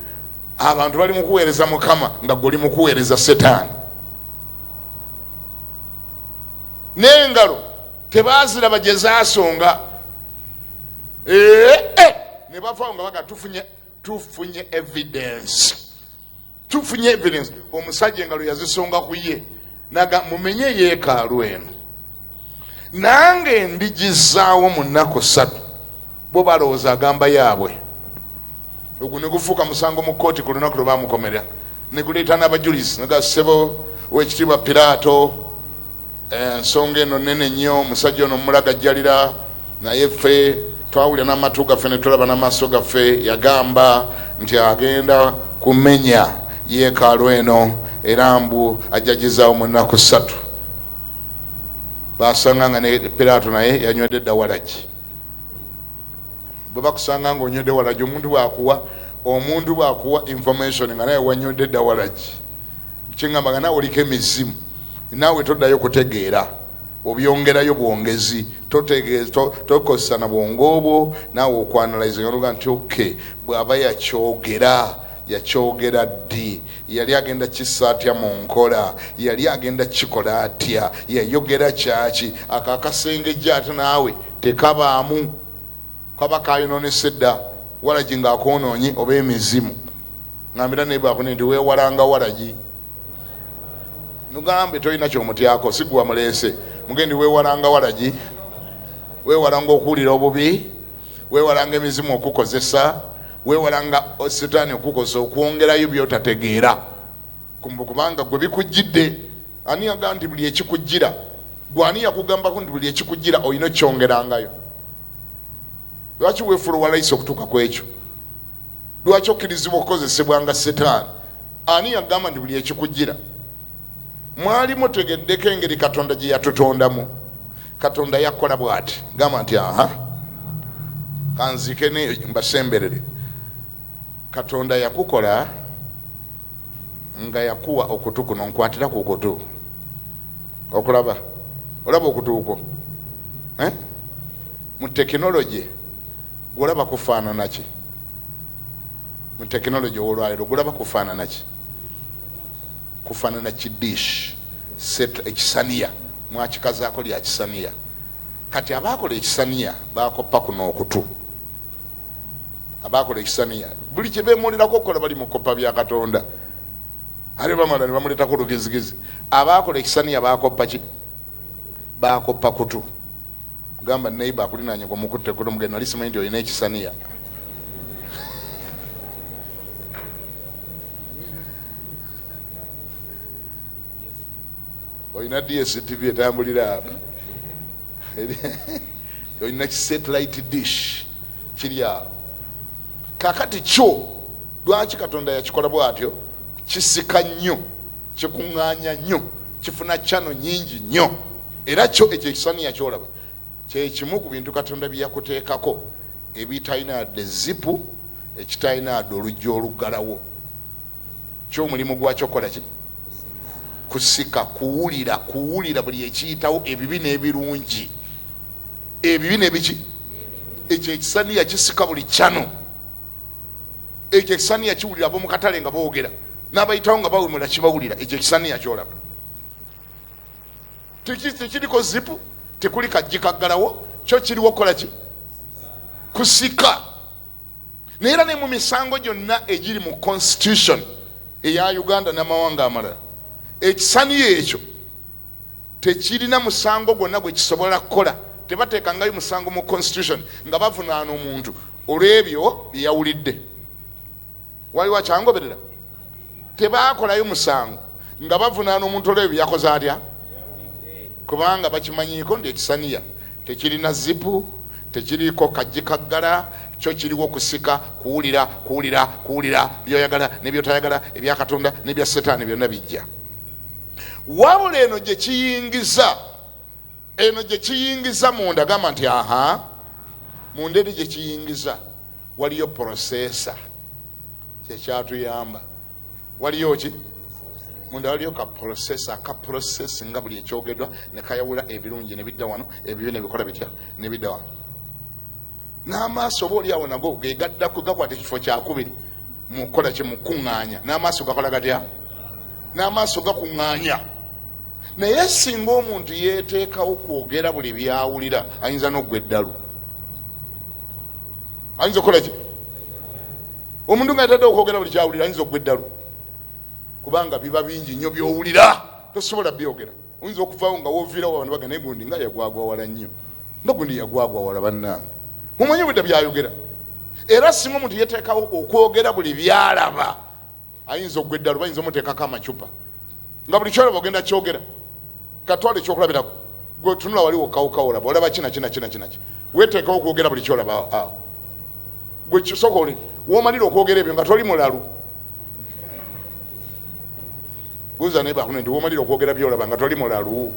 abantu bali mukuweereza Mukama nga gwe oli mukuweereza Setaani n'engalo tebaaziraba gye zaasonga ne bavaawo nga baga tufunye evidence omusajja engalo yazisonga ku ye naga mumenye yeekaalu eno nange ndigizaawo mu nnaku 3 bo balowooza agamba yaabwe ogwo ne gufuuka musango mu kkooti ku lunaku lwe baamukomera ne guleeta n'abajulizi naga ssebo w'ekitiibwa Piraato ensonga eno nene nnyo omusajja ono mulagajjalira naye ffe twawulira n'amatu gaffe ne tulaba n'amaaso gaffe yagamba nti agenda kumenya yeekaalu eno era mbu ajjagizaawo mu nnaku 3 basanga nga ne Piraato naye yanywedde eddawalagi bwe bakusanga nga onywedde walagi omuntu bwakuwa information nga naye wanywedde eddawalagi kyeŋŋamba nga naawe oliko emizimu naawe toddayo kutegeera obyongerayo bwongezi tokozesa na bwongo obwo naawe okwanalize nga luga nti okay bw'aba yakyogera yakyogera ddi, yali agenda kissa atya mu nkola, yali agenda kikola atya, yayogera kyaki. Akakasengejja ate naawe tekabaamu, kaba kayononese dda. Walagi ng'akwonoonye oba emizimu. Ngambira nebaakune nti weewalanga walagi. Nugambe tolina kyomutyako, si gwe wamuleese. Mugendi weewalanga walagi, weewalanga okuwulira obubi, weewalanga emizimu okukozesa, weewalanga setaani okukozesa okwongerayo byotategeera. Kubanga gwe bikujjidde. Ani yagamba nti buli ekikujjira, gwe ani yakugambako nti buli ekikujjira olina okyongerangayo? Lwaki weefula walayisa okutuuka ku ekyo? Lwaki okkirizibwa okukozesebwa nga setaani? Ani yagamba nti buli ekikujjira? Mwali mutegeddeko engeri Katonda gye yatutondamu. Katonda yakola bw'ati, gamba nti kanzike ne mbasemberere. Katonda yakukola nga yakuwa okutu kuno, nkwatira ku kutu. Okulaba olaba okutuuko mu tekinologi gulaba kufaanana ki? Mu tekinologi olwaliro gulaba kufaanana ki? Kufaanana kidish ekisaniya, mwakikazaako lya kisaniya. Kati abaakola ekisaniya bakoppa kuno okutu. Abaakola ekisaniya buli kye beemulirako okukola bali mu koppa bya Katonda. Ali bamala ne bamuleetako olugezigezi. Abaakola ekisaniya bakoppa ki? Bakoppa kutu. Gamba neighbor akulinaanye gwe mukutte kutu, mugenda nali simanyi nti olina ekisaniya. Olina DSTV etambulira apa. Olina satellite dish kiri awo. Kakati kyo lwaki Katonda yakikola bw'atyo? Kisika nnyo, kikuŋŋaanya nnyo, kifuna channel nyingi nnyo. Era kyo ekyo ekisaniya kyolaba kye kimu ku bintu Katonda bye yakuteekako ebitalina adde zipu, ekitalina adde oluggi oluggalawo. Kyo omulimu gwakyo kola ki? Kusika, kuwulira buli ekiyitawo, ebibi n'ebirungi. Ebibi n'ebiki? Ekyo ekisaniya kisika buli channel. Ekyo ekisaniya kiwulira ab'omu katale nga boogera, n'abayitawo nga bawumula kibawulira. Ekyo ekisaniya kyolaba tekiriko zipu, tekuli kajji kaggalawo, kyo kiriwo kola ki? Kusika. Neera ne mu misango gyonna egiri mu constitution eya Uganda n'amawanga amalala, ekisaniya ekyo tekirina musango gwonna gwe kisobola kukola. Tebateekangayo musango mu constitution nga bavunaana omuntu olw'ebyo bye yawulidde. Waliwo akyangoberera? Tebaakolayo musango nga bavunaana omuntu olw'ebyo yakoze atya, kubanga bakimanyiiko nti ekisaniya tekirina zipu, tekiriiko kajji kaggala, kyo kiriwo kusika, kuwulira byoyagala ne byotayagala, ebya Katonda n'ebya Setaani byonna bijja. Wabula eno gye kiyingiza munda, gamba nti mu nderi gye kiyingiza waliyo processor kyekyatuyamba. Waliyo ki? Munda waliyo ka process nga buli ekyogedwa ne kayawula ebirungi ne bidda wano, ebibi ne bikola bitya ne bidda wano. N'amaaso oba oli awo nago gegaddako gakwata ekifo kyakubiri mu kukola kye mu kuŋŋaanya. N'amaaso gakola gatya? N'amaaso gakuŋŋaanya. Naye singa omuntu yeeteekawo kwogera buli byawulira, ayinza n'oggwa eddalu. Ayinza okukola ki? Omuntu nga yatadde okwogera buli kyawulira ayinza oggwa eddalu, kubanga biba bingi nnyo byowulira, tosobola byogera. Oyinza okuvaawo nga wooviirawo abantu bagana naye gundi nga yagwagwawala nnyo, nga gundi yagwagwawala bannange. Mumanyi budde byayogera. Era singa omuntu yeeteekawo okwogera buli byalaba, ayinza oggwa eddalu, bayinza omuteekako amacupa nga buli kyolaba ogenda kyogera. Katwale ekyokulabirako, gwe tunula wali wokawukawo olaba, olaba kina weeteekawo okwogera buli kyolaba awo. Gwe kisooka oli w'omalira okwogera ebyo nga toli mulalu. Buuza naye bakune nti w'omalira okwogera byolaba nga toli mulalu.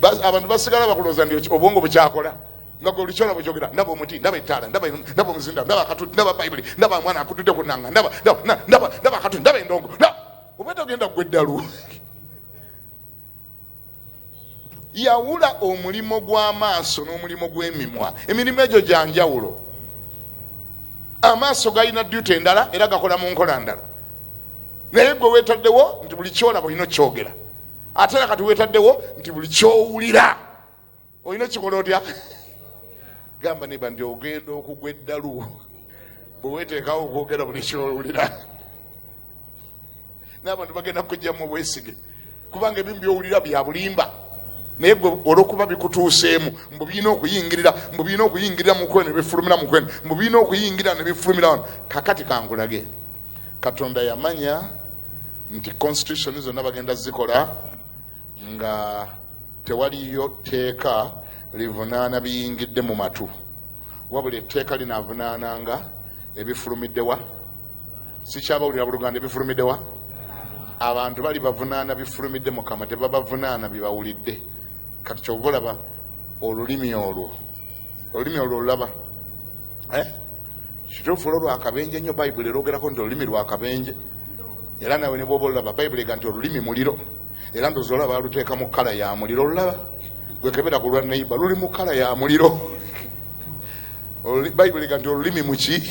Abantu basigala bakulooza nti obwongo bukyakola nga gwe buli kyolaba kyogera, ndaba omuti, ndaba ettaala, ndaba omuzinda, ndaba akatuli, ndaba bayibuli, ndaba mwana akutudde ku nnanga, ndaba akatuli, ndaba endongo. Oba togenda ggwa eddalu. Yawula omulimo gw'amaaso n'omulimo gw'emimwa. Emirimu egyo gya njawulo. amaaso galina duty endala era gakola mu nkola ndala naye gwe weetaddewo nti buli kyolaba olina kyogera ate era kati weetaddewo nti buli kyowulira olina kikola otya gamba neba nti ogenda okugwa eddalu bwe weeteekawo okwogera buli kyowulira n'abantu bagenda kujjamu obwesige kubanga ebimu byowulira bya bulimba naye gwe olwokuba bikutuuseemu mbu birina okuyingirira mu kweno ne bifulumira mu kweno mbu birina okuyingirira ne bifulumira wano kakati kankulage Katonda yamanya nti constitution zonna bagenda zikola nga tewaliyo tteeka livunaana biyingidde mu matu wabula etteeka linaavunaananga ebifulumiddewa sikyabawulira buluganda ebifulumiddewa abantu bali bavunaana bifulumidde mukama tebabavunaana bibawulidde kati kyova olaba olulimi olwo olulaba kituufu olwo lwakabenje nnyo bayibuli erogerako nti olulimi lwakabenje era nawe ne bwoba olulaba bayibuli ega nti olulimi muliro era ndozi olaba baluteeka mu kala ya muliro olulaba gwekebera ku lwa neiba luli mu kala ya muliro bayibuli ega nti olulimi muki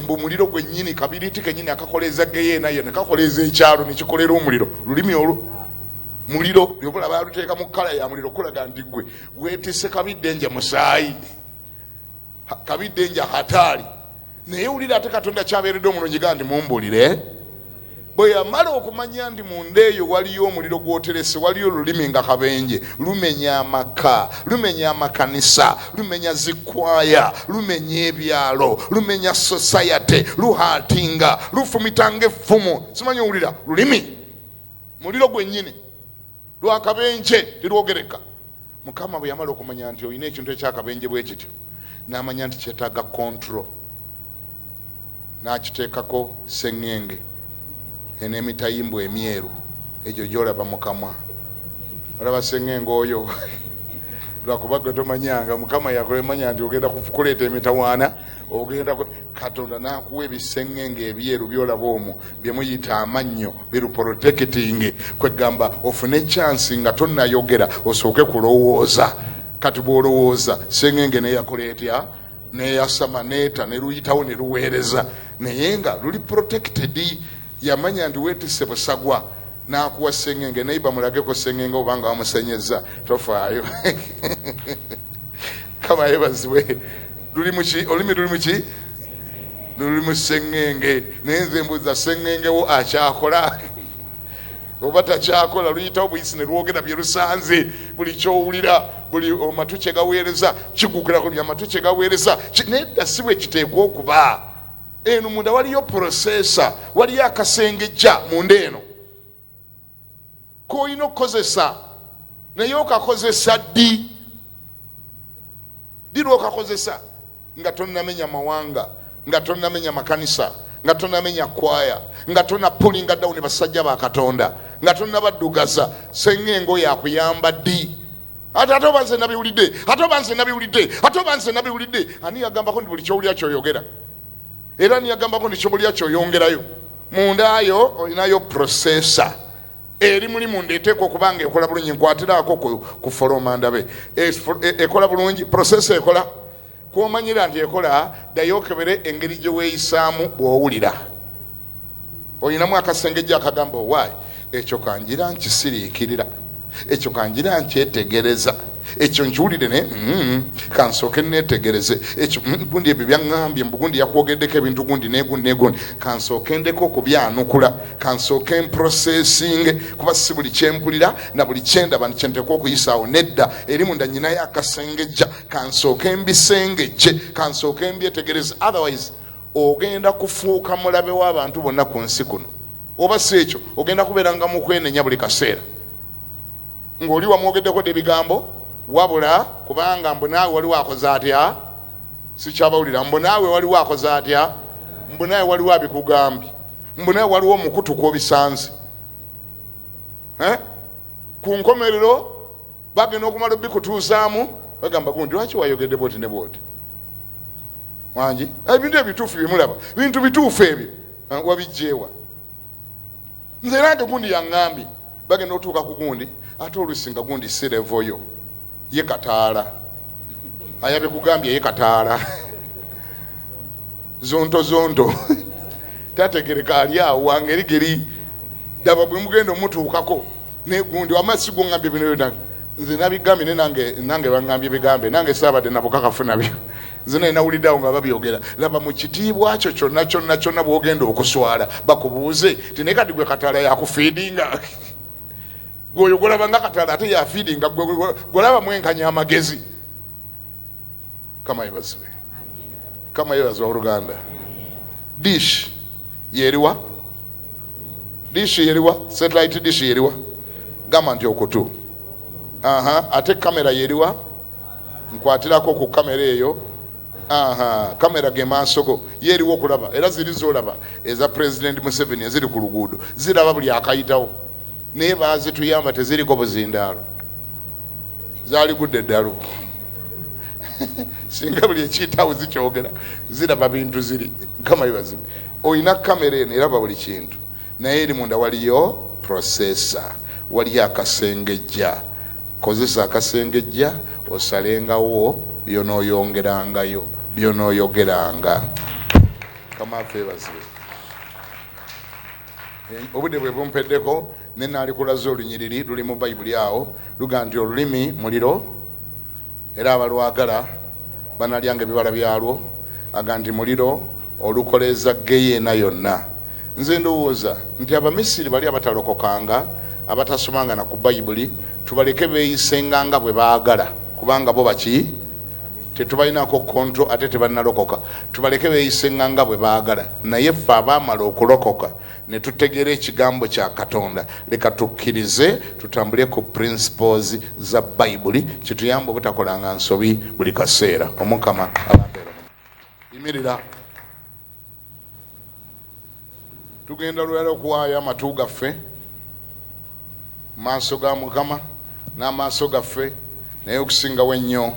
mbu muliro gwennyini kabiriti kennyini akakoleza geyeena yena kakoleza ekyalo nekikolera omuliro lulimi olwo muliro yobola baluteeka mu kala ya muliro kulaga nti gwe weetise kabiddenja musaayi kabiddenja hataali naye wulira ate Katonda kyabeeredde omulungi ga ndi mumbulire bwe yamala okumanya ndi munda eyo waliyo omuliro gwoterese waliyo olulimi nga kabenje lumenya amaka lumenya amakanisa lumenya zikwaya lumenya ebyalo lumenya society luhatinga lufumitanga effumu simanyi owulira lulimi muliro gwennyini lwakabenje tirwogereka mukama bwe yamala okumanya nti olina ekintu ekyakabenje bwe kityo n'amanya nti kyetaaga control n'akiteekako sengenge enemitayimbo emyeru egyo gyolaba mukamwa olaba sengenge oyo lwakuba gwe tomanyanga mukama yakulemanya nti ogenda kuleeta emitawaana ogenda Katonda n'akuwa ebisengenge ebyeru byolaba omwo byemuyita amannyo biruprotecting kwegamba ofune chance nga tonnayogera osooke kulowooza kati bw'olowooza sengenge neyakola etya neyasama neeta neruyitawo neruweereza naye nga luli protected yamanya nti weetisse busagwa n'akuwa sengenge neiba mulageko sengenge obanga wamusenyeza tofaayo kama yebazibwe olulimi luli muki luli mu sengenge naye nze mbuuza sengengewo akyakola oba takyakola luyitawo buyisi ne lwogera bye lusanze buli kyowulira buli amatu kye gaweereza kigukirako bya amatu kye gaweereza nedda si bwe kiteekwa okuba eno munda waliyo processor waliyo akasengejja munda eno koolina okukozesa naye okakozesa ddi lwokakozesa nga tonnamenya mawanga nga tonnamenya makanisa nga tonnamenya kwaya nga tonna pulinga dawuni basajja ba Katonda nga tonnabaddugaza sengenge oyo akuyamba ddi ate oba nze nabiwulidde ani yagambako nti buli kyowulira kyoyogera era niyagambako nti kyobulya kyoyongerayo mundayo olinayo processor eri muli munda eteekwa okubanga ekola bulungi nkwatiraako ku foroma ndabe ekola bulungi processor ekola kwomanyira nti ekola ddayo okebere engeri gye weeyisaamu bw'owulira olinamu akasengejja akagamba owaayi ekyo kanjira nkisiriikirira ekyo kanjira nkyetegereza ekyo nkiwulire ne kansooke neetegereze ekyo gundi ebyo byaŋŋambye mbugundi yakwogeddeko ebintu gundi negundi kansooke ndeko okubyanukula kansooke mprocessinge kuba si buli kyempulira na buli kyendaba nkyentekwa okuyisaawo nedda eri munda nyinayo akasengejja kansooke mbisengejje kansooke mbyetegereze otherwise ogenda kufuuka mulabe w'abantu bonna ku nsi kuno oba si ekyo ogenda kubeeranga mu kwenenya buli kaseera ng'oli wamwogeddeko ebigambo wabula kubanga mbu naawe waliwo akoze atya sikyabawulira mbu naawe waliwo akoze atya mbu naawe waliwo abikugambye mbu naawe waliwo omukutu kw'obisanze ku nkomerero bagenda okumala obikutuusaamu bagamba gundi lwaki wayogedde bwoti ne bwoti wangi ebintu ebituufu byemulaba bintu bituufu ebyo wabijjeewa nze era nti gundi yaŋŋambye bagenda otuuka ku gundi ate olusinga gundi sirevoyo ye kataala ayabe kugambye ye kataala zonto tategereka ali awo wangeri geri daba bwe mugenda omutuukako negundi amasi gongambye bino byonna nze nabigambye nange bangambye bigambe nange saabadde nabo kakafuna byo nze naye nawuliddeawo nga babyogera laba mu kitiibwa kyo kyonna bwogenda okuswala bakubuuze tinaye kati gwe Kataala yakufiidinga gwoyo golaba nga Kataala ate yafiidinga golaba mwenkanya amagezi kama yebazibwe kama yebazibwa oluganda dish yeriwa satellite dish yeriwa gamba nti okutu ate kamera yeriwa nkwatirako ku kamera eyo kamera ge maaso go yeriwo okulaba era ziri zolaba eza President Museveni eziri ku luguudo ziraba buli akayitawo naye bazituyamba teziriko buzindaalo zaali gudde eddalo singa buli ekiyitawo zikyogera ziraba bintu ziri kama bibazibu oyina kamera eno eraba buli kintu naye eri munda waliyo processor waliyo akasengejja kozesa akasengejja osalengawo byonooyongerangayo byonooyogeranga kama febazibu obudde bwe bumpeddeko nenaali kulaza olunyiriri luli mu bayibuli awo luga nti olulimi muliro era abalwagala banalyanga ebibala byalwo aga nti muliro olukoleza geyeena yonna nze ndowooza nti abamisiri bali abatalokokanga abatasomanga na ku bayibuli tubaleke beeyisenga nga bwe baagala kubanga bo baki tetubalinako kontro ate tebanalokoka tubaleke beeyisenga nga bwe baagala naye ffe abaamala okulokoka ne tutegera ekigambo kya Katonda leka tukkirize tutambule ku principles za bayibuli kituyamba obutakolanga nsobi buli kaseera omukama ababeera imirira tugenda lwera okuwaayo amatu gaffe maaso ga Mukama n'amaaso gaffe naye okusingawo ennyo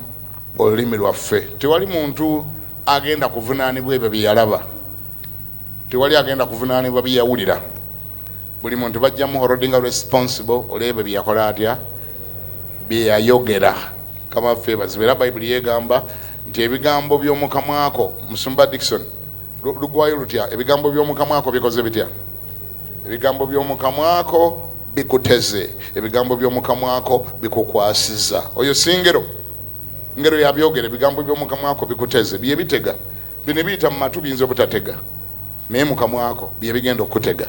olulimi lwaffe tewali muntu agenda kuvunaanibwa ebyo bye yalaba tewali agenda kuvunaanibwa bye yawulira buli muntu bajjamu holdinga responsible olw'ebyo bye yakola atya bye yayogera kama ffe bazibu era bayibuli yeegamba nti ebigambo by'omukamwako Musumba Dickson lugwayo lutya ebigambo by'omukamwako bikoze bitya ebigambo by'omukamwako bikuteze ebigambo by'omukamwako bikukwasiza oyo singero ngero yabyogera ebigambo by'omukamwako bikuteze bye bitega bine biyita mu matu biyinza obutatega naye mukamwako bye bigenda okutega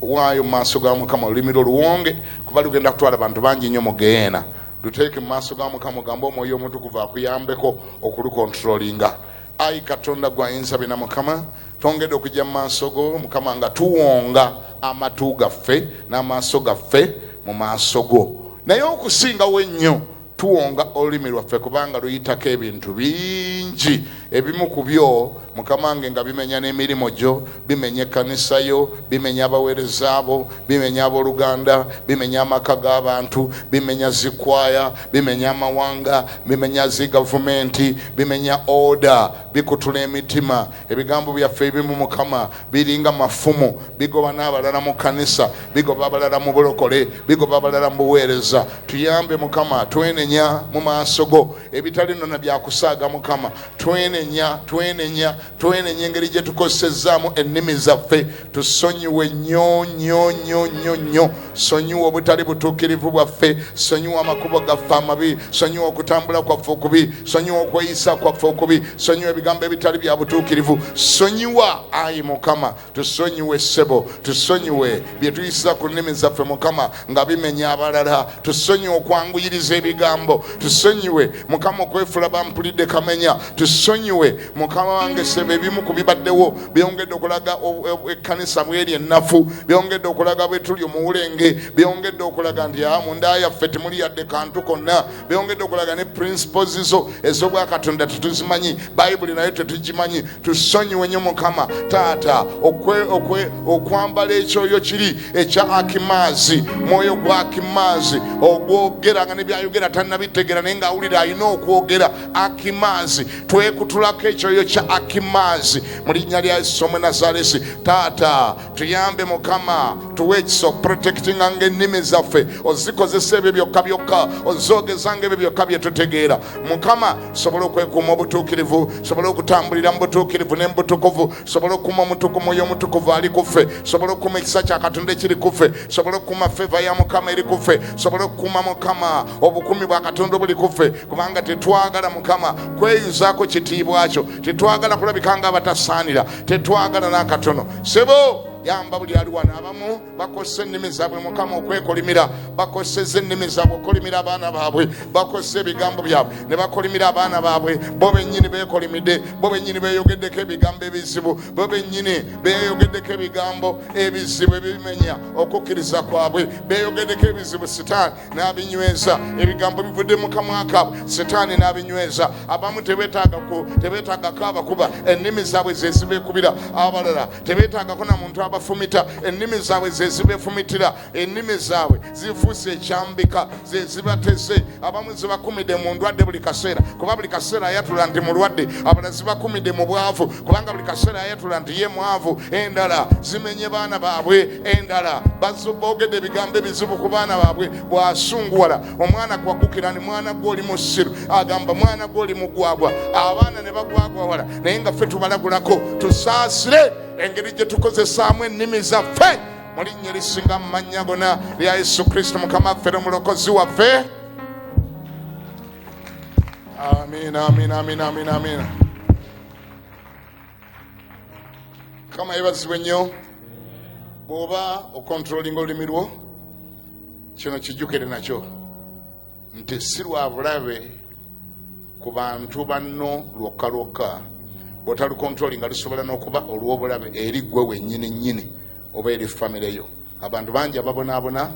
waayo mu maaso ga Mukama olulimi luwonge kuba lugenda kutwala abantu bangi nnyo mu geyeena luteeke mu maaso ga Mukama ogambe omwoyo omutukuvu akuyambeko okulukontrolinga ayi Katonda gwayinza bina Mukama tongedde okujja mu maaso go Mukama nga tuwonga amatu gaffe n'amaaso gaffe mu maaso go naye okusingawo ennyo tuwonga olulimi lwaffe kubanga luyitako ebintu bingi ebimu ku byo Mukama nga bimenya n'emirimu gyo bimenya ekkanisa yo bimenya abaweereza abo bimenya abooluganda bimenya amaka g'abantu bimenya zikwaya bimenya amawanga bimenya zi gavumenti bimenya oda bikutula emitima ebigambo byaffe ebimu Mukama biringa mafumu bigoba n'abalala mu kanisa bigoba abalala mu bulokole bigoba abalala mu buweereza tuyambe Mukama twenenya mu maaso go ebitali nona byakusaaga Mukama twenenya engeri gye tukozesezaamu ennimi zaffe tusonyiwe nnyo sonyiwa obutali butuukirivu bwaffe sonyiwa amakubo gaffe amabi sonyiwa okutambula kwaffe okubi sonyiwa okweyisa kwaffe okubi sonyiwa ebigambo ebitali bya butuukirivu sonyiwa ayi Mukama tusonyiwe ssebo tusonyiwe bye tuyisa ku nnimi zaffe Mukama nga bimenya abalala tusonyiwe okwanguyiriza ebigambo tusonyiwe Mukama okwefula bampulidde kamenya tusonyiwe Mukama wange sebe ebimu ku bibaddewo byongedde okulaga ekkanisa bweri ennafu byongedde okulaga bwe tuli omuwulenge byongedde okulaga nti munda yaffe temuli yadde kantu konna byongedde okulaga ne principles zo ez'obwa Katonda tetuzimanyi bayibuli nayo tetugimanyi tusonyiwe nnyo Mukama taata okwambala ekyoyo kiri ekya Akimaazi mwoyo gwa Akimaazi ogwogeranga ne byayogera tannabitegera naye ng'awulira alina okwogera. Akimazi, twekutulako ekyoyo kya Akimazi mu linnya lya Yesu omwe Nazaresi. Taata tuyambe Mukama, tuwe ekisa okuprotectinga ng'ennimi zaffe, ozikozesa ebyo byokka byokka, ozoogeza ng'ebyo byokka bye tutegeera. Mukama, sobole okwekuuma obutuukirivu, sobole okutambulira mu butuukirivu ne mu butukuvu, sobole okuuma Mwoyo Omutukuvu ali ku ffe, sobole okuuma ekisa kya Katonda ekiri ku ffe, sobole okuuma feva ya Mukama eri ku ffe, sobole okuuma Mukama obukumi bwa Katonda obuli ku ffe, kubanga tetwagala Mukama kweyuzaako kitiibwa kyo, tetwagala kulabika nga abatasaanira, tetwagala n'akatono. Sebo yamba buli ali wano, abamu bakozesa ennimi zaabwe Mukama okwekolimira, bakozesa ennimi zaabwe okolimira abaana baabwe, bakozesa ebigambo byabwe ne bakolimira abaana baabwe. Bo bennyini beekolimidde, bo bennyini beeyogeddeko ebigambo ebizibu, bo bennyini beeyogeddeko ebigambo ebizibu ebimenya okukkiriza kwabwe, beeyogeddeko ebizibu Setaani n'abinyweza, ebigambo bivudde mu kamwa kaabwe Setaani n'abinyweza. Abamu tebeetaagako abakuba, ennimi zaabwe ze zibeekubira, abalala tebeetaagako na muntu abafumita, ennimi zaabwe ze zibeefumitira, ennimi zaabwe zifuuse ekyambika, ze zibateze. Abamu zibakumidde mu ndwadde buli kaseera, kuba buli kaseera ayatula nti mulwadde. Abalala zibakumidde mu bwavu, kubanga buli kaseera ayatula nti ye mwavu. Endala zimenye baana baabwe, endala boogedde ebigambo ebizibu ku baana baabwe. Bw'asunguwala omwana kwagukira ni mwana gw'oli musiru, agamba mwana gw'oli mugwagwa. Abaana ne bagwagwawala, naye nga ffe tubalagulako tusaasire engeri gye tukozesaamu ennimi zaffe mu linnya erisinga mu mannya gonna lya Yesu Kristo Mukama waffe n'omulokozi waffe. Amiina, amiina, amiina, amiina, amiina. Mukama yeebazibwe nnyo. Bw'oba okontrolinga olulimi lwo, kino kijjukire nakyo nti si lwa bulabe ku bantu banno lwokka lwokka. Bw'otalukontrolinga lusobola n'okuba olw'obulabe eri ggwe wennyini nnyini oba eri famire yo. Abantu bangi ababonaabona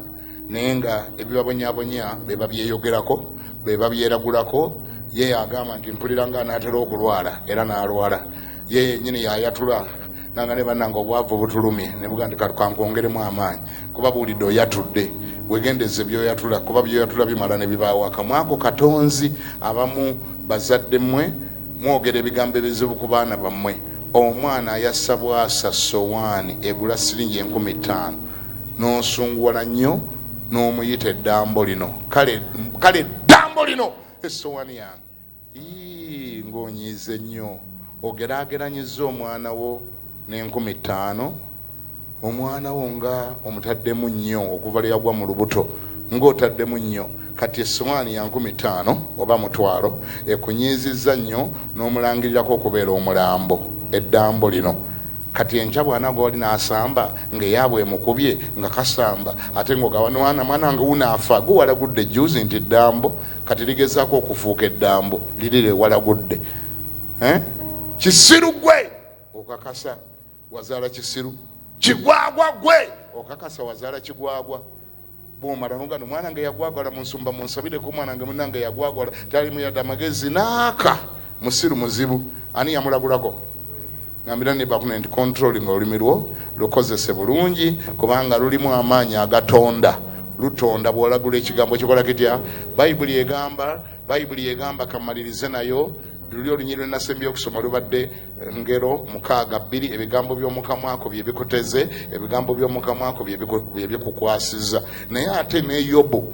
naye nga ebibabonyaabonya be babyeyogerako, be babyeragulako. Ye agamba nti mpulira nga anaatera okulwala era n'alwala. Ye yennyini yayatula nanga ne bannanga obwavu butulumye ne buga nti kankwongeremu amaanyi, kuba buwulidde oyatudde. Wegendeze byoyatula, kuba byoyatula bimala ne bibaawo. Akamwako katonzi. Abamu bazadde mmwe mwogera ebigambo ebizibu ku baana bammwe. Omwana ayassa bwasa sowaani egula siringi 50,000, n'osunguwala nnyo n'omuyita eddambo lino. Kale eddambo lino essowaani yange ng'onyiize nnyo. Ogeraageranyiza omwana wo n'50,000, omwana wo nga omutaddemu nnyo okuva lwe yagwa mu lubuto, ng'otaddemu nnyo. Kati essowaani ya 50,000 oba mutwalo ekunyiizizza nnyo n'omulangirirako okubeera omulambo eddambo lino. Kati enkya bwana gw'oli n'asamba ng'eyaabwe emukubye nga kasamba, ate ng'ogawanwana mwana nga wunaafa gwe walagudde juzi nti ddambo, kati ligezaako okufuuka eddambo lirire walagudde. Kisiru gwe okakasa wazaala kisiru, kigwagwa gwe okakasa wazaala kigwagwa. Bw'omala n'ogamba mwana nga yagwagwala mu nsumba munsabireko, mwana nga munange yagwagwala tali muyadde amagezi naaka musiru muzibu. Ani yamulagulako? Ngambira ne bakuna nti controlling olulimi lwo lukozese bulungi, kubanga lulimu amaanyi agatonda. Lutonda bw'olagula ekigambo kikola kitya? Bayibuli egamba kamalirize nayo. Luli olunyiri lwenasembye okusoma lubadde ngero 62. Ebigambo by'omukamwako bye bikuteze, ebigambo by'omukamwako bye bikukwasiza. Naye ate ne Yobu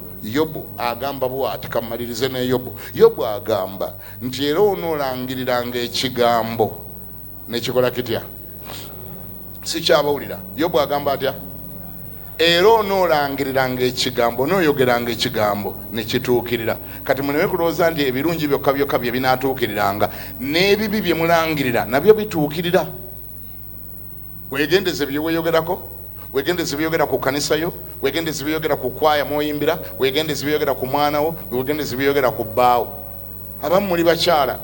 agamba bw'ati, kamalirize ne Yobu agamba nti era onoolangiriranga ekigambo nekikola kitya? Si kyabawulira. Yobu agamba atya? Era onoolangiriranga ekigambo, nooyogeranga ekigambo ne kituukirira. Kati munewe kulowooza nti ebirungi byokka byokka bye binaatuukiriranga, n'ebibi bye mulangirira nabyo bituukirira. Weegendeze bye weeyogerako, weegendeze byeyogera ku kanisa yo, weegendeze byeyogera ku kwaya mwoyimbira, weegendeze byeyogera ku mwana wo, weegendeze byeyogera ku bbaawo. Abamu muli bakyala,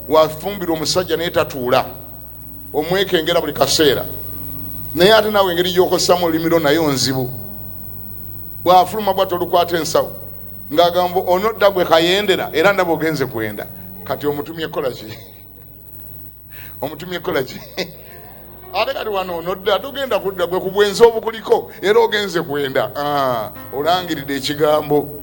wafumbira omusajja naye tatuula, omwekengera buli kaseera. Naye ate naawe engeri gy'okozessamu olulimi lwo nayo nzibu. Bw'afuluma bw'ati olukwata ensawo ng'agamba onodda gwe kayendera era ndaba ogenze kwenda. Kati omutumye ekola ki? Omutumye ekola ki? Ate kati wano onodda togenda kudda gwe ku bwenzi obukuliko era ogenze kwenda. Olangiridde ekigambo.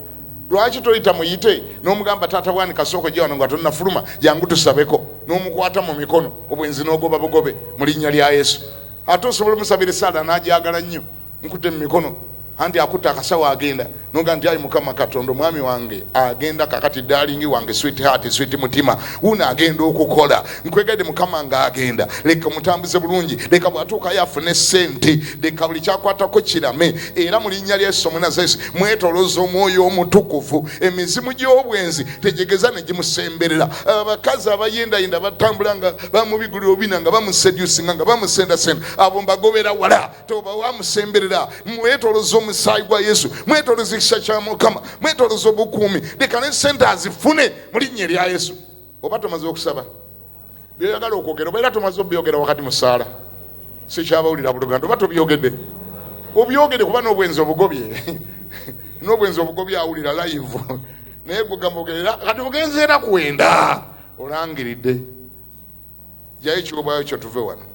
lwaki toyita muyite n'omugamba taata bwani kasooka gye wano nga tonnafuluma jangu tusabeko n'omukwata mu mikono obwenzi n'ogoba bugobe mu linnya lya Yesu. Ate osobola omusabira esaala n'agyagala nnyo nkutte mu mikono anti akutte akasawo agenda noga nti ayi Mukama Katonda omwami wange agenda kakati darling wange sweet heart sweet mutima una agenda okukola nkwegedde Mukama nga agenda leka mutambuze bulungi leka bwatuuka yafune sente leka buli kyakwatako kirame era mu linnya lya Yesu Munazesi mwetoloza omwoyo omutukuvu emizimu gy'obwenzi tegyegeza ne gimusemberera abakazi abayendayenda batambula nga bamubigulira obina nga bamusedusinga nga bamusendasenda abo mbagobera wala toba wamusemberera mwetoloza omusaayi gwa Yesu mwetoloza ekisa kya Mukama mwetoloza obukuumi leka ne sente azifune mu linnya lya Yesu. Oba tomaze okusaba byoyagala okwogera oba era tomaze obyogera wakati mu ssaala sikyabawulira buluganda oba tobyogedde obyogedde kuba n'obwenzi obugobye n'obwenzi obugobye awulira live naye gugamba ogerera kati bugenzi era kuwenda olangiridde jayo ekiwobwayo kyo tuve wano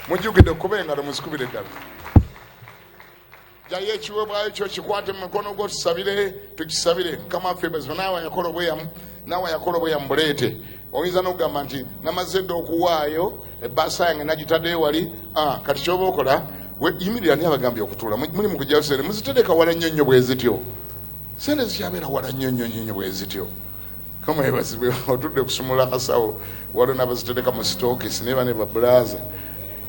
mujjukidde okuba engalo muzikubire ddala jayo ekiwebwayo kyo kikwate mu mukono gwo tusabire tukisabire Mukama waffe bezo naawe yakola obweyamu buleete. Oyinza n'okugamba nti namaze dda okuwaayo ebbaasa yange nagitadde ewali kati kyoba okola yimirira ni abagambye okutuula muli mu kujjayo sente muzitereka wala nnyo nnyo bwe zityo sente zikyabeera wala nnyo nnyo bwe zityo kama yebazibwe otudde kusumula akasawo waliwo n'abazitereka mu sitookisi naye bane babulaza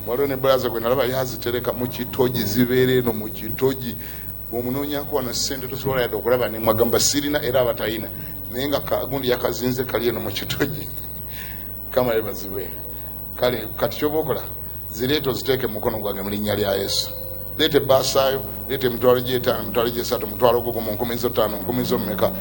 waliwo ne bulaza gwe nalaba yazitereka mu kitogi zibeera eno mu kitogi omunoonyako wano sente tosobola yadde okulaba ne mwagamba sirina era abatayina naye nga kagundi yakazinze kali eno mu kitogi kama yebazibwe kale kati kyoba okola zireeta oziteeke mu mukono gwange mu linnya lya Yesu. Leeta ebbasaayo leeta emitwalo gy'etaano emitwalo gy'esatu omutwalo gwo gumu nkumi zo ttaano nkumi zo mmeka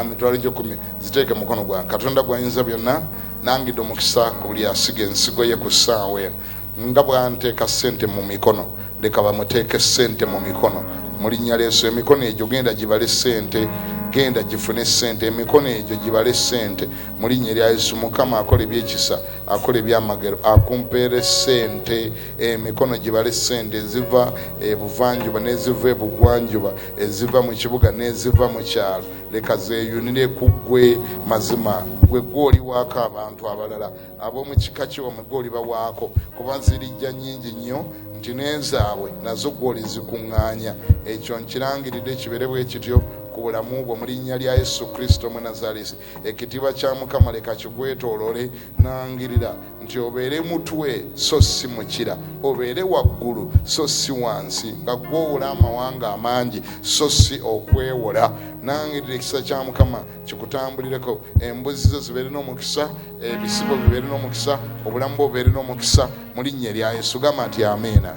emitwalo gy'ekkumi ziteeke mu mukono gwange. Katonda gwayinza byonna nangidde omukisa ku buli asiga ensigo ye ku ssaawa eno nga bwanteeka ssente mu mikono leka bamuteeke ssente mu mikono mu linnya lya Yesu. Emikono egyo genda gibale ssente genda gifune ssente emikono egyo gibale ssente mu linnya lya Yesu. Mukama akola ebyekisa akola ebyamagero akumpeere ssente emikono gibale ssente eziva ebuvanjuba n'eziva ebugwanjuba eziva mu kibuga n'eziva mu kyalo leka zeeyunire ku ggwe mazima gwe gw'oliwaako abantu abalala ab'omu kika kiwamwe gw'olibawaako kuba zirijja nnyingi nnyo nti n'ezaabwe nazo gw'olizikuŋŋaanya. Ekyo nkirangiridde kibeere bwe kityo ku bulamu bwo mu linnya lya Yesu Kristo mu Nazareti. Ekitiibwa kya Mukama leka kikwetoolole nangirira nti obeere mutwe so si mukira obeere waggulu so si wansi nga gwowola amawanga amangi so si okwewola. Nangirira ekisa kya Mukama kikutambulireko embuzi zo zibeere n'omukisa ebisibo bibeere n'omukisa obulamu bwo bubeere n'omukisa mu linnya lya Yesu. Gamba nti amiina.